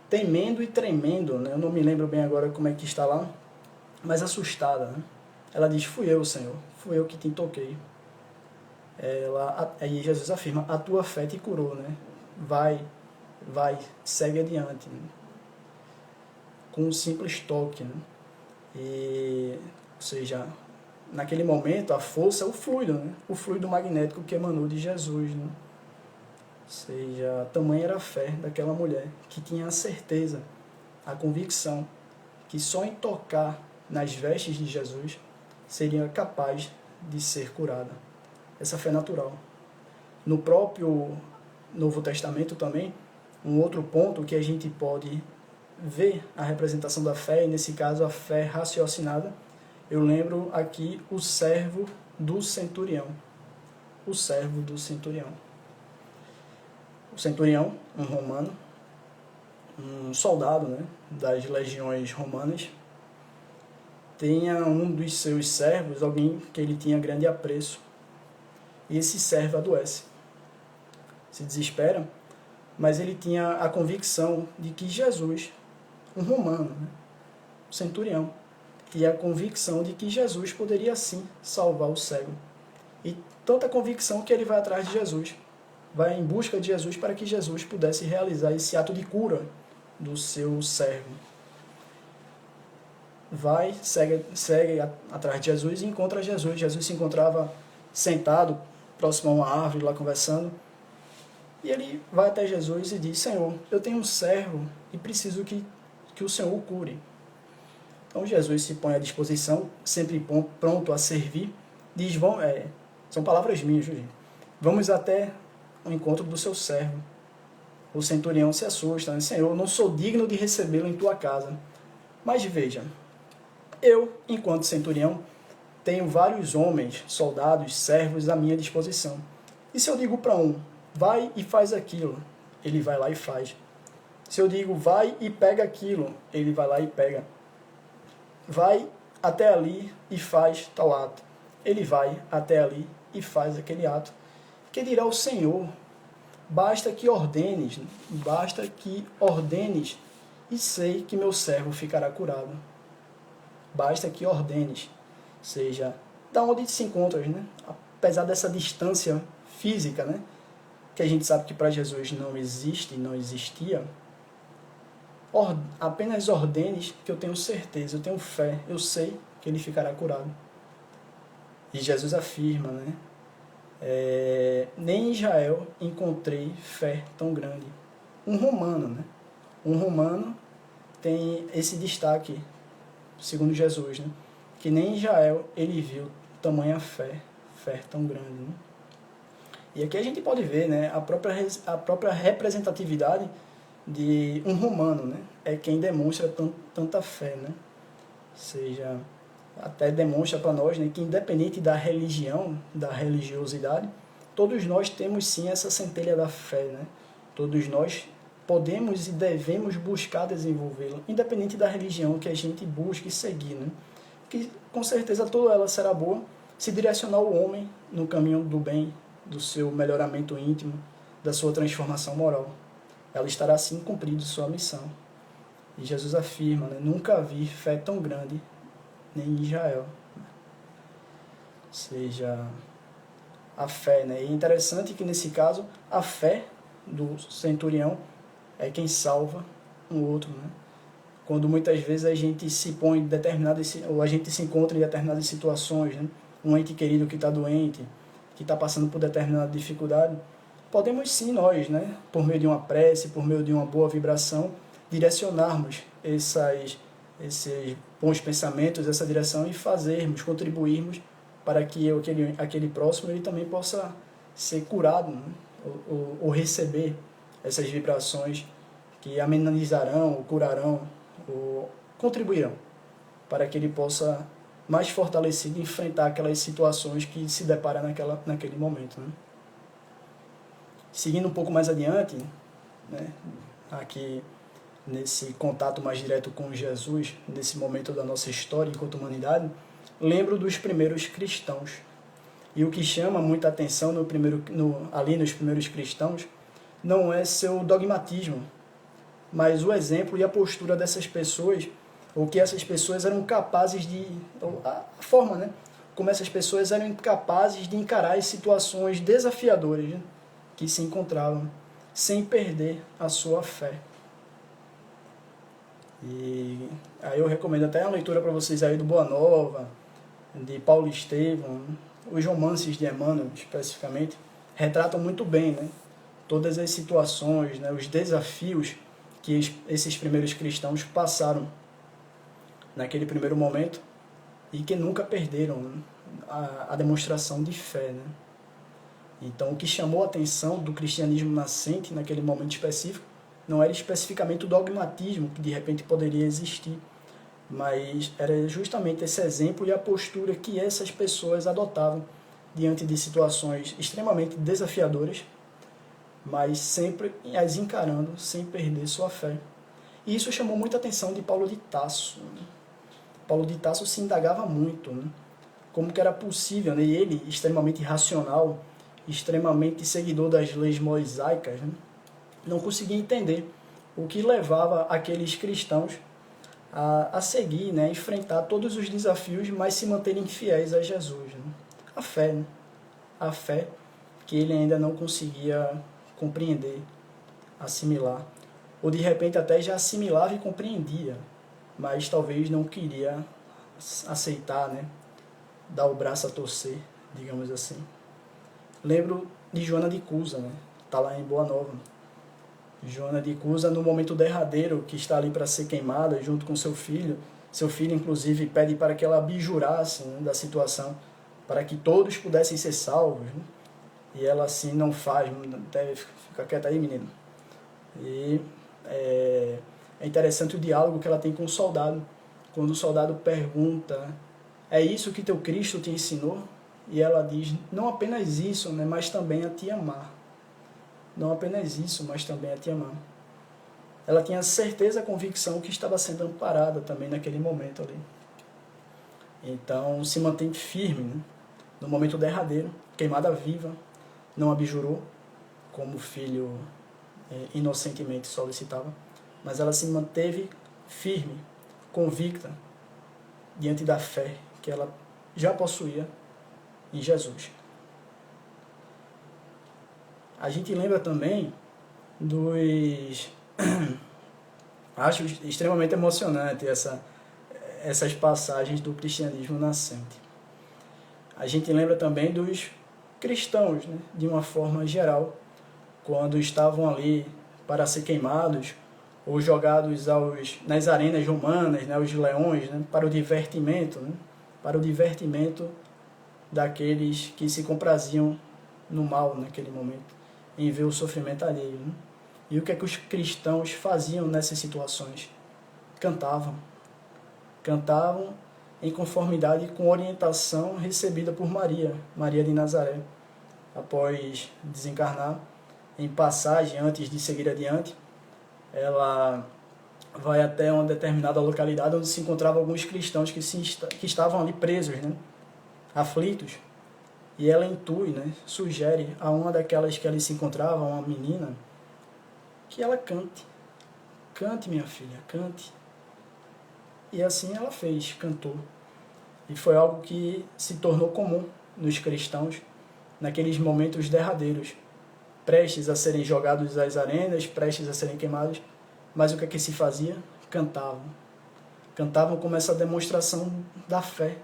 temendo e tremendo, né? Eu não me lembro bem agora como é que está lá, mas assustada, né? Ela diz, fui eu, Senhor, fui eu que te toquei. Aí Jesus afirma, a tua fé te curou, né? Vai, segue adiante, né? Com um simples toque, né? Ou seja, naquele momento a força é o fluido, né? O fluido magnético que emanou de Jesus, né? Ou seja, tamanha era a fé daquela mulher que tinha a certeza, a convicção que só em tocar nas vestes de Jesus seria capaz de ser curada. Essa fé natural. No próprio Novo Testamento também, um outro ponto que a gente pode ver a representação da fé, e nesse caso a fé raciocinada, eu lembro aqui o servo do centurião. O servo do centurião. O centurião, um romano, um soldado, né, das legiões romanas, tinha um dos seus servos, alguém que ele tinha grande apreço, e esse servo adoece. Se desespera, mas ele tinha a convicção de que Jesus, um romano, né, um centurião, tinha a convicção de que Jesus poderia sim salvar o cego. E tanta convicção que ele vai atrás de Jesus, vai em busca de Jesus para que Jesus pudesse realizar esse ato de cura do seu servo. Vai, segue atrás de Jesus e encontra Jesus. Jesus se encontrava sentado próximo a uma árvore, lá conversando. E ele vai até Jesus e diz, Senhor, eu tenho um servo e preciso que o Senhor o cure. Então Jesus se põe à disposição, sempre pronto a servir. Diz, são palavras minhas, gente. Vamos até o encontro do seu servo. O centurião se assusta, né? Senhor, eu não sou digno de recebê-lo em tua casa. Mas veja, eu, enquanto centurião, tenho vários homens, soldados, servos à minha disposição. E se eu digo para um, vai e faz aquilo, ele vai lá e faz. Se eu digo, vai e pega aquilo, ele vai lá e pega. Vai até ali e faz tal ato. Ele vai até ali e faz aquele ato. Que dirá o Senhor? Basta que ordenes, e sei que meu servo ficará curado. Basta que ordenes. Ou seja, da onde se encontra, né? Apesar dessa distância física, né? Que a gente sabe que para Jesus não existe, não existia, apenas ordenes que eu tenho certeza, eu tenho fé, eu sei que ele ficará curado. E Jesus afirma, né? Nem em Israel encontrei fé tão grande. Um romano, né? Um romano tem esse destaque, segundo Jesus, né? Que nem em Israel ele viu tamanha fé tão grande, né? E aqui a gente pode ver, né, a própria representatividade de um romano, né? É quem demonstra tanta fé, né? Ou seja, até demonstra para nós, né, que independente da religião, da religiosidade, todos nós temos sim essa centelha da fé, né? Todos nós podemos e devemos buscar desenvolvê-la, independente da religião que a gente busque seguir, né? Que com certeza toda ela será boa se direcionar o homem no caminho do bem, do seu melhoramento íntimo, da sua transformação moral. Ela estará assim cumprindo sua missão. E Jesus afirma, né, nunca vi fé tão grande nem em Israel. Ou seja, a fé, né? E é interessante que nesse caso a fé do centurião é quem salva um outro, né? Quando muitas vezes a gente se põe em determinadas, ou a gente se encontra em determinadas situações, né? Um ente querido que está doente, que está passando por determinada dificuldade, podemos sim nós, né? Por meio de uma prece, por meio de uma boa vibração, direcionarmos esses bons pensamentos, essa direção e contribuirmos para que aquele próximo ele também possa ser curado, né? ou receber essas vibrações que amenizarão, ou curarão, ou contribuirão para que ele possa, mais fortalecido, enfrentar aquelas situações que se depara naquele momento, né? Seguindo um pouco mais adiante, né, aqui nesse contato mais direto com Jesus, nesse momento da nossa história enquanto humanidade, lembro dos primeiros cristãos. E o que chama muita atenção ali nos primeiros cristãos não é seu dogmatismo, mas o exemplo e a postura dessas pessoas, ou que essas pessoas eram capazes de... a forma, né? Como essas pessoas eram capazes de encarar as situações desafiadoras, né, que se encontravam, sem perder a sua fé. E aí eu recomendo até a leitura para vocês aí do Boa Nova, de Paulo Estevão, os romances de Emmanuel, especificamente, retratam muito bem, né, todas as situações, né, os desafios que esses primeiros cristãos passaram naquele primeiro momento e que nunca perderam, né, a demonstração de fé, né? Então, o que chamou a atenção do cristianismo nascente naquele momento específico não era especificamente o dogmatismo que de repente poderia existir, mas era justamente esse exemplo e a postura que essas pessoas adotavam diante de situações extremamente desafiadoras, mas sempre as encarando sem perder sua fé. E isso chamou muita atenção de Paulo de Tarso. Paulo de Tarso se indagava muito, né? Como que era possível, né? E ele, extremamente racional, extremamente seguidor das leis mosaicas, né, não conseguia entender o que levava aqueles cristãos a seguir, né, a enfrentar todos os desafios, mas se manterem fiéis a Jesus. Né? A fé, né? A fé que ele ainda não conseguia compreender, assimilar, ou de repente até já assimilava e compreendia, mas talvez não queria aceitar, né, dar o braço a torcer, digamos assim. Lembro de Joana de Cusa, né? Está lá em Boa Nova. Joana de Cusa, no momento derradeiro, que está ali para ser queimada junto com seu filho. Seu filho, inclusive, pede para que ela abjurasse, né, da situação, para que todos pudessem ser salvos. Né? E ela assim não faz, deve ficar quieta aí, menino. E é interessante o diálogo que ela tem com o soldado. Quando o soldado pergunta: é isso que teu Cristo te ensinou? E ela diz, não apenas isso, né, mas também a te amar. Não apenas isso, mas também a te amar. Ela tinha certeza, a convicção que estava sendo amparada também naquele momento ali. Então, se mantém firme, né, no momento derradeiro, queimada viva, não abjurou, como o filho inocentemente solicitava, mas ela se manteve firme, convicta, diante da fé que ela já possuía em Jesus. A gente lembra também dos... Acho extremamente emocionante essas passagens do cristianismo nascente. A gente lembra também dos cristãos, né, de uma forma geral, quando estavam ali para ser queimados ou jogados nas arenas romanas, né, os leões, né, para o divertimento, né, para o divertimento daqueles que se compraziam no mal naquele momento, em ver o sofrimento alheio. Né? E o que é que os cristãos faziam nessas situações? Cantavam. Cantavam em conformidade com a orientação recebida por Maria de Nazaré, após desencarnar. Em passagem, antes de seguir adiante, ela vai até uma determinada localidade onde se encontravam alguns cristãos que estavam ali presos, né? Aflitos, e ela intui, né, sugere a uma daquelas que ali se encontrava, uma menina, que ela cante. Cante, minha filha, cante. E assim ela fez, cantou. E foi algo que se tornou comum nos cristãos naqueles momentos derradeiros, prestes a serem jogados às arenas, prestes a serem queimados. Mas o que é que se fazia? Cantavam. Cantavam como essa demonstração da fé,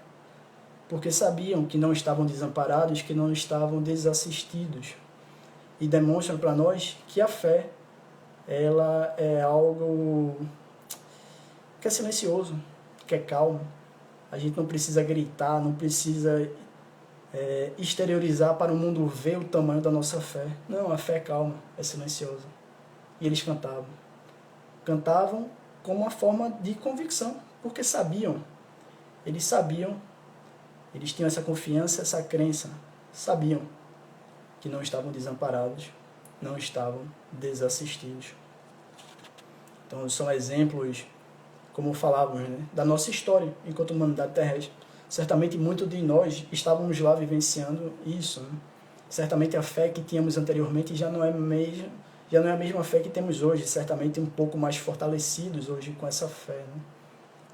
porque sabiam que não estavam desamparados, que não estavam desassistidos. E demonstram para nós que a fé, ela é algo que é silencioso, que é calmo. A gente não precisa gritar, não precisa exteriorizar para o mundo ver o tamanho da nossa fé. Não, a fé é calma, é silenciosa. E eles cantavam. Cantavam como uma forma de convicção, porque sabiam. Eles sabiam. Eles tinham essa confiança, essa crença, sabiam que não estavam desamparados, não estavam desassistidos. Então são exemplos, como falávamos, né, da nossa história enquanto humanidade terrestre. Certamente muitos de nós estávamos lá vivenciando isso. Né? Certamente a fé que tínhamos anteriormente já já não é a mesma fé que temos hoje, certamente um pouco mais fortalecidos hoje com essa fé, né?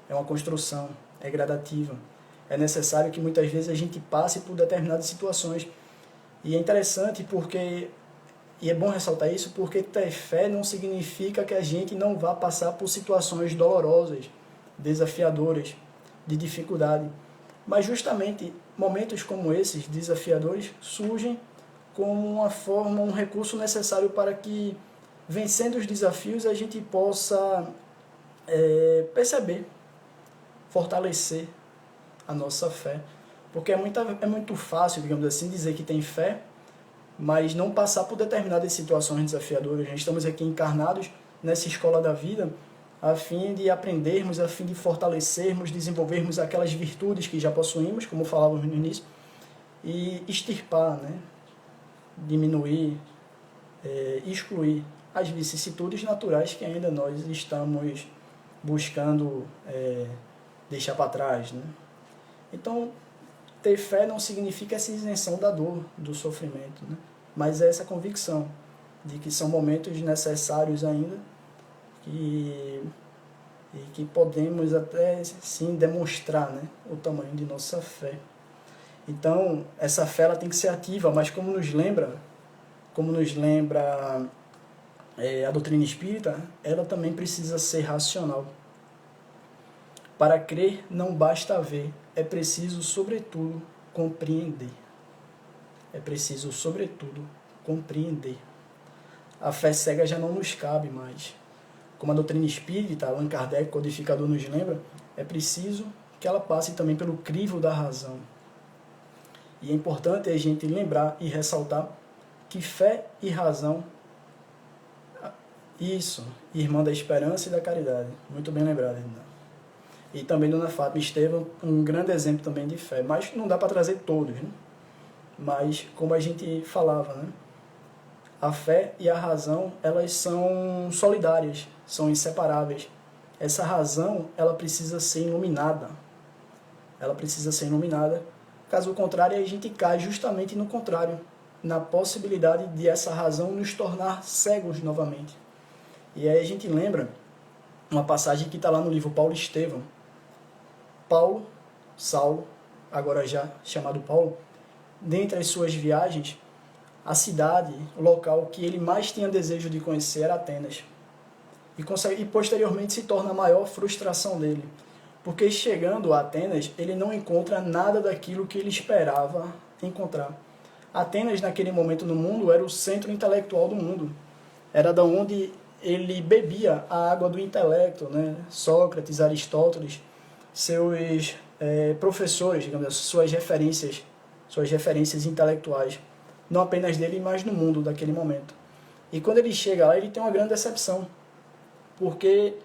É uma construção, é gradativa. É necessário que muitas vezes a gente passe por determinadas situações. E é interessante porque, e é bom ressaltar isso, porque ter fé não significa que a gente não vá passar por situações dolorosas, desafiadoras, de dificuldade. Mas justamente momentos como esses, desafiadores, surgem como uma forma, um recurso necessário para que, vencendo os desafios, a gente possa perceber, fortalecer a nossa fé. Porque é muito fácil, digamos assim, dizer que tem fé, mas não passar por determinadas situações desafiadoras. Nós estamos aqui encarnados nessa escola da vida a fim de aprendermos, a fim de fortalecermos, desenvolvermos aquelas virtudes que já possuímos, como falávamos no início, e extirpar, né? Diminuir, excluir as vicissitudes naturais que ainda nós estamos buscando deixar para trás, né? Então, ter fé não significa essa isenção da dor, do sofrimento, né? Mas é essa convicção de que são momentos necessários ainda e que podemos até sim demonstrar, né, o tamanho de nossa fé. Então, essa fé ela tem que ser ativa, mas como nos lembra a doutrina espírita, ela também precisa ser racional. Para crer não basta ver, é preciso, sobretudo, compreender. É preciso, sobretudo, compreender. A fé cega já não nos cabe mais. Como a doutrina espírita, Allan Kardec, codificador, nos lembra, é preciso que ela passe também pelo crivo da razão. E é importante a gente lembrar e ressaltar que fé e razão, isso, irmã da esperança e da caridade. Muito bem lembrado, ainda. E também Dona Fátima Estevam, um grande exemplo também de fé. Mas não dá para trazer todos, né? Mas, como a gente falava, né? A fé e a razão, elas são solidárias, são inseparáveis. Essa razão, ela precisa ser iluminada. Ela precisa ser iluminada. Caso contrário, a gente cai justamente no contrário, na possibilidade de essa razão nos tornar cegos novamente. E aí a gente lembra uma passagem que está lá no livro Paulo Estevam. Saulo, agora já chamado Paulo, dentre as suas viagens, a cidade, o local que ele mais tinha desejo de conhecer era Atenas. E posteriormente se torna a maior frustração dele, porque chegando a Atenas, ele não encontra nada daquilo que ele esperava encontrar. Atenas, naquele momento no mundo, era o centro intelectual do mundo. Era da onde ele bebia a água do intelecto, né? Sócrates, Aristóteles, seus professores, digamos assim, suas referências intelectuais, não apenas dele, mas no mundo daquele momento. E quando ele chega lá, ele tem uma grande decepção, porque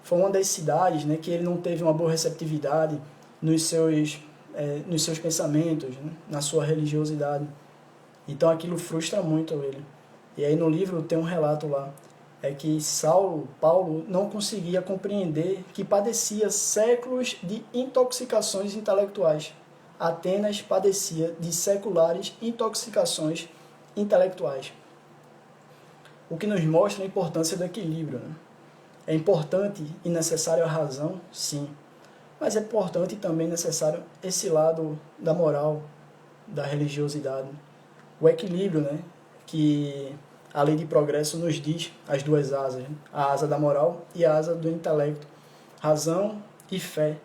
foi uma das cidades, né, que ele não teve uma boa receptividade nos seus pensamentos, né, na sua religiosidade. Então aquilo frustra muito ele. E aí no livro tem um relato lá, que Paulo não conseguia compreender que padecia séculos de intoxicações intelectuais. Atenas padecia de seculares intoxicações intelectuais. O que nos mostra a importância do equilíbrio, né? É importante e necessário a razão, sim, mas é importante e também necessário esse lado da moral, da religiosidade. O equilíbrio, né, que a lei de progresso nos diz, as duas asas, né? A asa da moral e a asa do intelecto. Razão e fé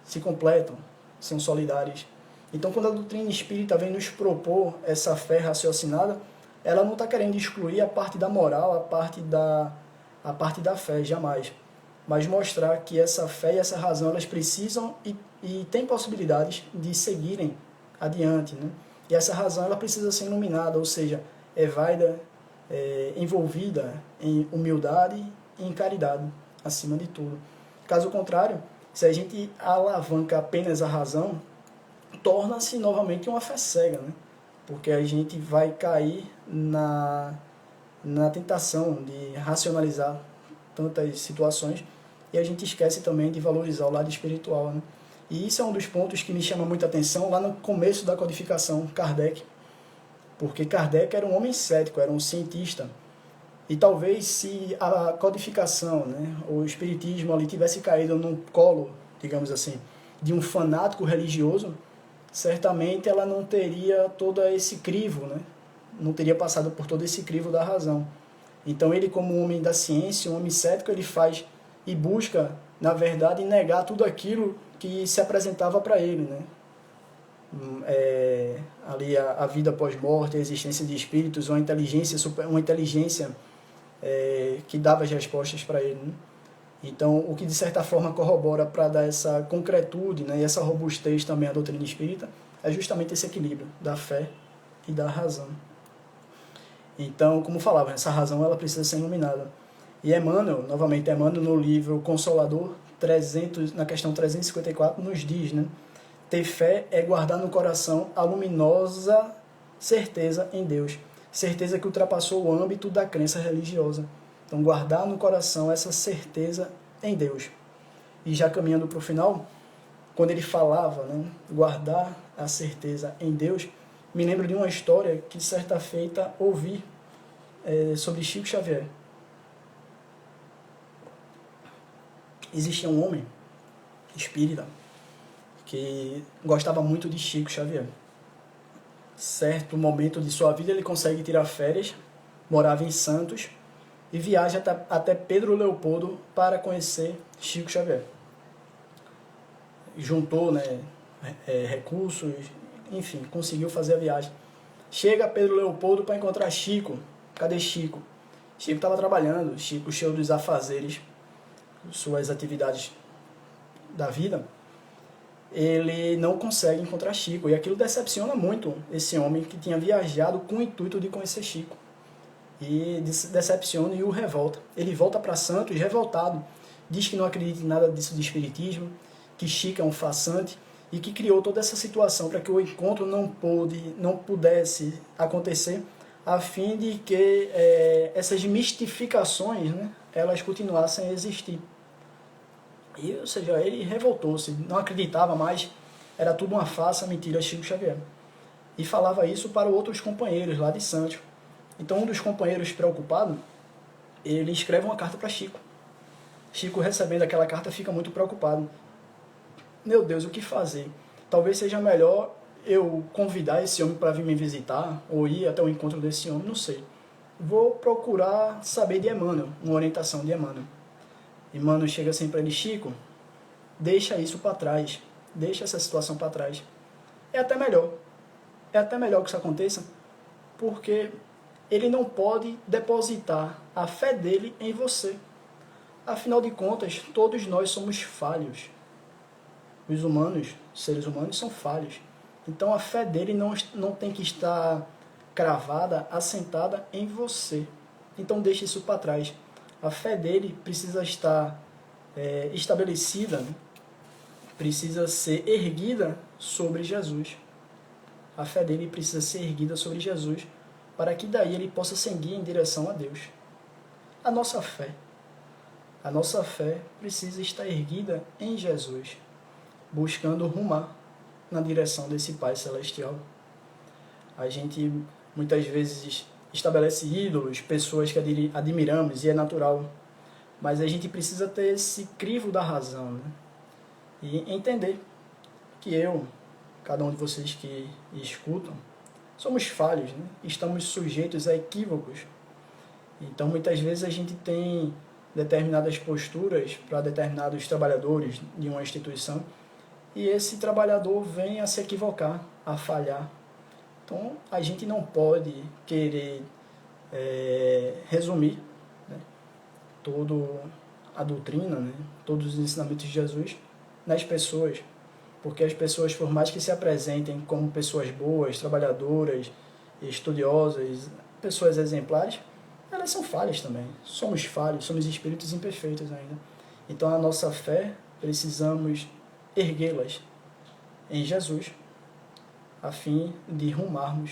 se completam, são solidárias. Então, quando a doutrina espírita vem nos propor essa fé raciocinada, ela não está querendo excluir a parte da moral, a parte da fé, jamais. Mas mostrar que essa fé e essa razão, elas precisam e têm possibilidades de seguirem adiante, né? E essa razão, ela precisa ser iluminada, ou seja, válida, envolvida em humildade e em caridade, acima de tudo. Caso contrário, se a gente alavanca apenas a razão, torna-se novamente uma fé cega, né? Porque a gente vai cair na tentação de racionalizar tantas situações e a gente esquece também de valorizar o lado espiritual, né? E isso é um dos pontos que me chama muita atenção lá no começo da codificação, Kardec, Porque Kardec era um homem cético, era um cientista. E talvez se a codificação, né, o espiritismo ali tivesse caído no colo, digamos assim, de um fanático religioso, certamente ela não teria todo esse crivo, né? Não teria passado por todo esse crivo da razão. Então ele, como um homem da ciência, um homem cético, ele faz e busca, na verdade, negar tudo aquilo que se apresentava para ele, né? Ali a vida pós-morte, a existência de espíritos, uma inteligência que dava as respostas para ele, né? Então, o que de certa forma corrobora para dar essa concretude, né, e essa robustez também à doutrina espírita é justamente esse equilíbrio da fé e da razão. Então, como falava, essa razão ela precisa ser iluminada. E Emmanuel, novamente Emmanuel no livro Consolador, na questão 354, nos diz, né, ter fé é guardar no coração a luminosa certeza em Deus, certeza que ultrapassou o âmbito da crença religiosa. Então, guardar no coração essa certeza em Deus. E já caminhando para o final, quando ele falava, né, guardar a certeza em Deus, me lembro de uma história que certa feita ouvi sobre Chico Xavier. Existia um homem espírita que gostava muito de Chico Xavier. Certo momento de sua vida ele consegue tirar férias, morava em Santos, e viaja até Pedro Leopoldo para conhecer Chico Xavier. Juntou, né, recursos, enfim, conseguiu fazer a viagem. Chega a Pedro Leopoldo para encontrar Chico. Cadê Chico? Chico estava trabalhando, Chico cheio dos afazeres, suas atividades da vida. Ele não consegue encontrar Chico, e aquilo decepciona muito esse homem que tinha viajado com o intuito de conhecer Chico. E decepciona e o revolta. Ele volta para Santos revoltado, diz que não acredita em nada disso de espiritismo, que Chico é um farsante e que criou toda essa situação para que o encontro não pudesse acontecer, a fim de que essas mistificações, né, elas continuassem a existir. E, ou seja, ele revoltou-se, não acreditava mais, era tudo uma farsa, mentira, Chico Xavier. E falava isso para outros companheiros lá de Santos. Então, um dos companheiros preocupado, ele escreve uma carta para Chico. Chico, recebendo aquela carta, fica muito preocupado. Meu Deus, o que fazer? Talvez seja melhor eu convidar esse homem para vir me visitar, ou ir até o encontro desse homem, não sei. Vou procurar saber de Emmanuel, uma orientação de Emmanuel. Emmanuel chega assim para ele: Chico, deixa isso para trás, deixa essa situação para trás. É até melhor que isso aconteça, porque ele não pode depositar a fé dele em você. Afinal de contas, todos nós somos falhos. Os humanos, seres humanos, são falhos. Então a fé dele não tem que estar cravada, assentada em você. Então deixe isso para trás. A fé dele precisa estar estabelecida, né? Precisa ser erguida sobre Jesus. A fé dele precisa ser erguida sobre Jesus, para que daí ele possa seguir em direção a Deus. A nossa fé precisa estar erguida em Jesus, buscando rumar na direção desse Pai Celestial. A gente muitas vezes estabelece ídolos, pessoas que admiramos, e é natural, mas a gente precisa ter esse crivo da razão, né? E entender que cada um de vocês que escutam, somos falhos, né? Estamos sujeitos a equívocos. Então, muitas vezes a gente tem determinadas posturas para determinados trabalhadores de uma instituição, e esse trabalhador vem a se equivocar, a falhar. Então, a gente não pode querer resumir, né, toda a doutrina, né, todos os ensinamentos de Jesus nas pessoas, porque as pessoas, por mais que se apresentem como pessoas boas, trabalhadoras, estudiosas, pessoas exemplares, elas são falhas também. Somos falhos, somos espíritos imperfeitos ainda. Então, a nossa fé, precisamos erguê-las em Jesus, a fim de rumarmos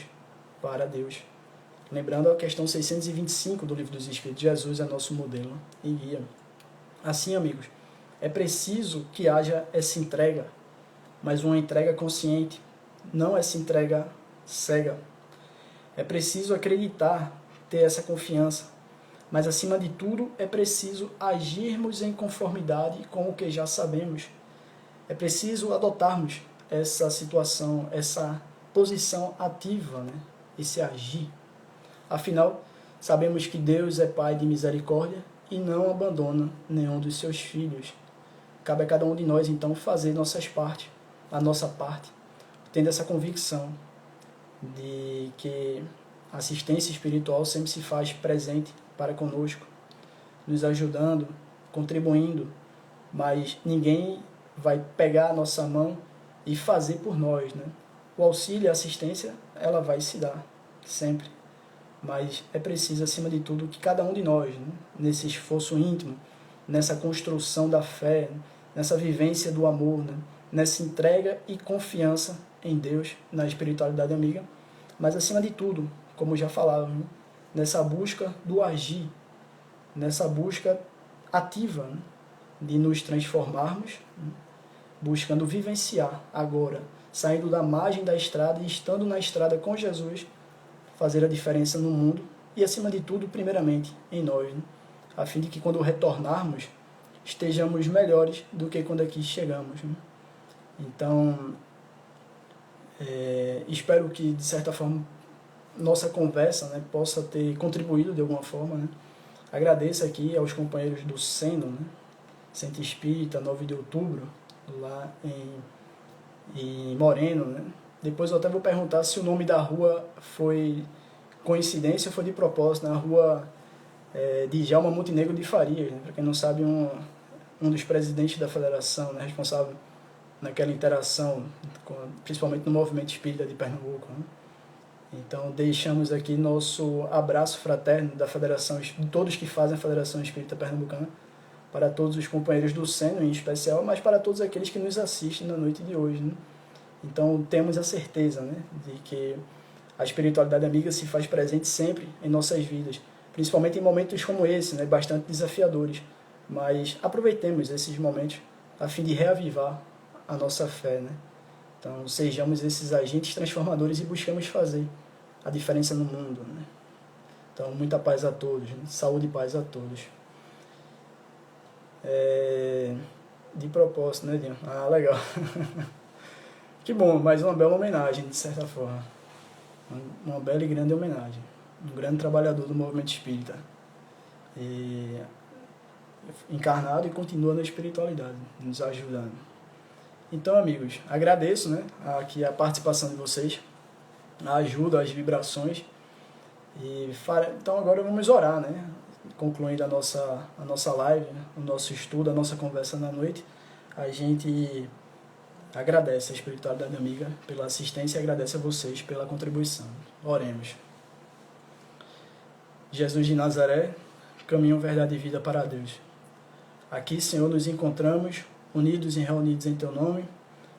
para Deus. Lembrando a questão 625 do Livro dos Espíritos, Jesus é nosso modelo e guia. Assim, amigos, é preciso que haja essa entrega, mas uma entrega consciente, não essa entrega cega. É preciso acreditar, ter essa confiança. Mas, acima de tudo, é preciso agirmos em conformidade com o que já sabemos. É preciso adotarmos essa situação, essa posição ativa, né? Esse agir. Afinal, sabemos que Deus é Pai de misericórdia e não abandona nenhum dos seus filhos. Cabe a cada um de nós, então, fazer a nossa parte, tendo essa convicção de que a assistência espiritual sempre se faz presente para conosco, nos ajudando, contribuindo, mas ninguém vai pegar a nossa mão e fazer por nós, né? O auxílio e a assistência, ela vai se dar, sempre. Mas é preciso, acima de tudo, que cada um de nós, né, nesse esforço íntimo, nessa construção da fé, nessa vivência do amor, né, nessa entrega e confiança em Deus, na espiritualidade amiga, mas acima de tudo, como já falávamos, né, nessa busca do agir, nessa busca ativa, né, de nos transformarmos, né, buscando vivenciar agora, saindo da margem da estrada e estando na estrada com Jesus, fazer a diferença no mundo e, acima de tudo, primeiramente, em nós, né? A fim de que, quando retornarmos, estejamos melhores do que quando aqui chegamos, né? Então, espero que, de certa forma, nossa conversa, né, possa ter contribuído de alguma forma, né? Agradeço aqui aos companheiros do Seno, né? Centro Espírita, 9 de outubro, lá em Moreno, né? Depois eu até vou perguntar se o nome da rua foi coincidência ou foi de propósito, na rua de Djalma Montenegro de Farias, né? Para quem não sabe, um dos presidentes da federação, né? Responsável naquela interação, principalmente no movimento espírita de Pernambuco, né? Então deixamos aqui nosso abraço fraterno da federação, de todos que fazem a Federação Espírita Pernambucana, para todos os companheiros do Seno em especial, mas para todos aqueles que nos assistem na noite de hoje, né? Então temos a certeza, né, de que a espiritualidade amiga se faz presente sempre em nossas vidas, principalmente em momentos como esse, né, bastante desafiadores, mas aproveitemos esses momentos a fim de reavivar a nossa fé, né? Então sejamos esses agentes transformadores e buscamos fazer a diferença no mundo, né? Então muita paz a todos, né? Saúde e paz a todos. De propósito, né, Dinho? Ah, legal. Que bom, mais uma bela homenagem, de certa forma. Uma bela e grande homenagem. Um grande trabalhador do movimento espírita. Encarnado e continua na espiritualidade, nos ajudando. Então, amigos, agradeço, né, aqui a participação de vocês, a ajuda, as vibrações. Então agora vamos orar, né? Concluindo a nossa live, né, o nosso estudo, a nossa conversa na noite. A gente agradece a espiritualidade amiga pela assistência e agradece a vocês pela contribuição. Oremos. Jesus de Nazaré, caminho, verdade e vida para Deus. Aqui, Senhor, nos encontramos, unidos e reunidos em Teu nome,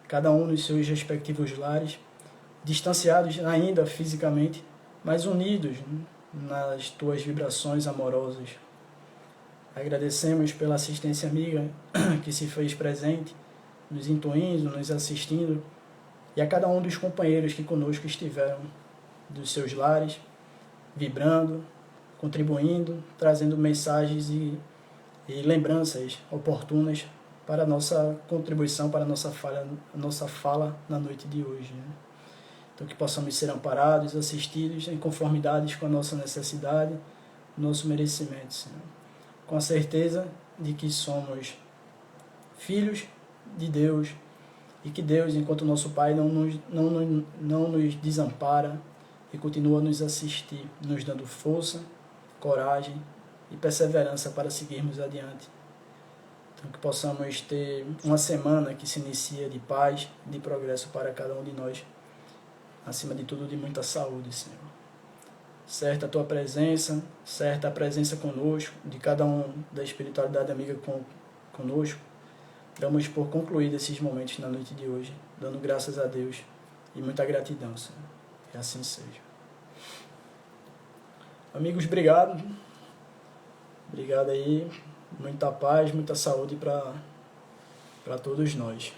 cada um nos seus respectivos lares, distanciados ainda fisicamente, mas unidos, né, nas Tuas vibrações amorosas. Agradecemos pela assistência amiga que se fez presente, nos intuindo, nos assistindo, e a cada um dos companheiros que conosco estiveram dos seus lares, vibrando, contribuindo, trazendo mensagens e lembranças oportunas para a nossa contribuição, para a nossa fala na noite de hoje, né? Então que possamos ser amparados, assistidos em conformidade com a nossa necessidade, nosso merecimento, Senhor. Com a certeza de que somos filhos de Deus e que Deus, enquanto nosso Pai, não nos desampara e continua a nos assistir, nos dando força, coragem e perseverança para seguirmos adiante. Então que possamos ter uma semana que se inicia de paz, de progresso para cada um de nós, acima de tudo de muita saúde, Senhor. Certa a Tua presença, certa a presença conosco, de cada um da espiritualidade amiga conosco. Damos por concluído esses momentos na noite de hoje, dando graças a Deus e muita gratidão, Senhor. Que assim seja. Amigos, obrigado. Obrigado aí. Muita paz, muita saúde para todos nós.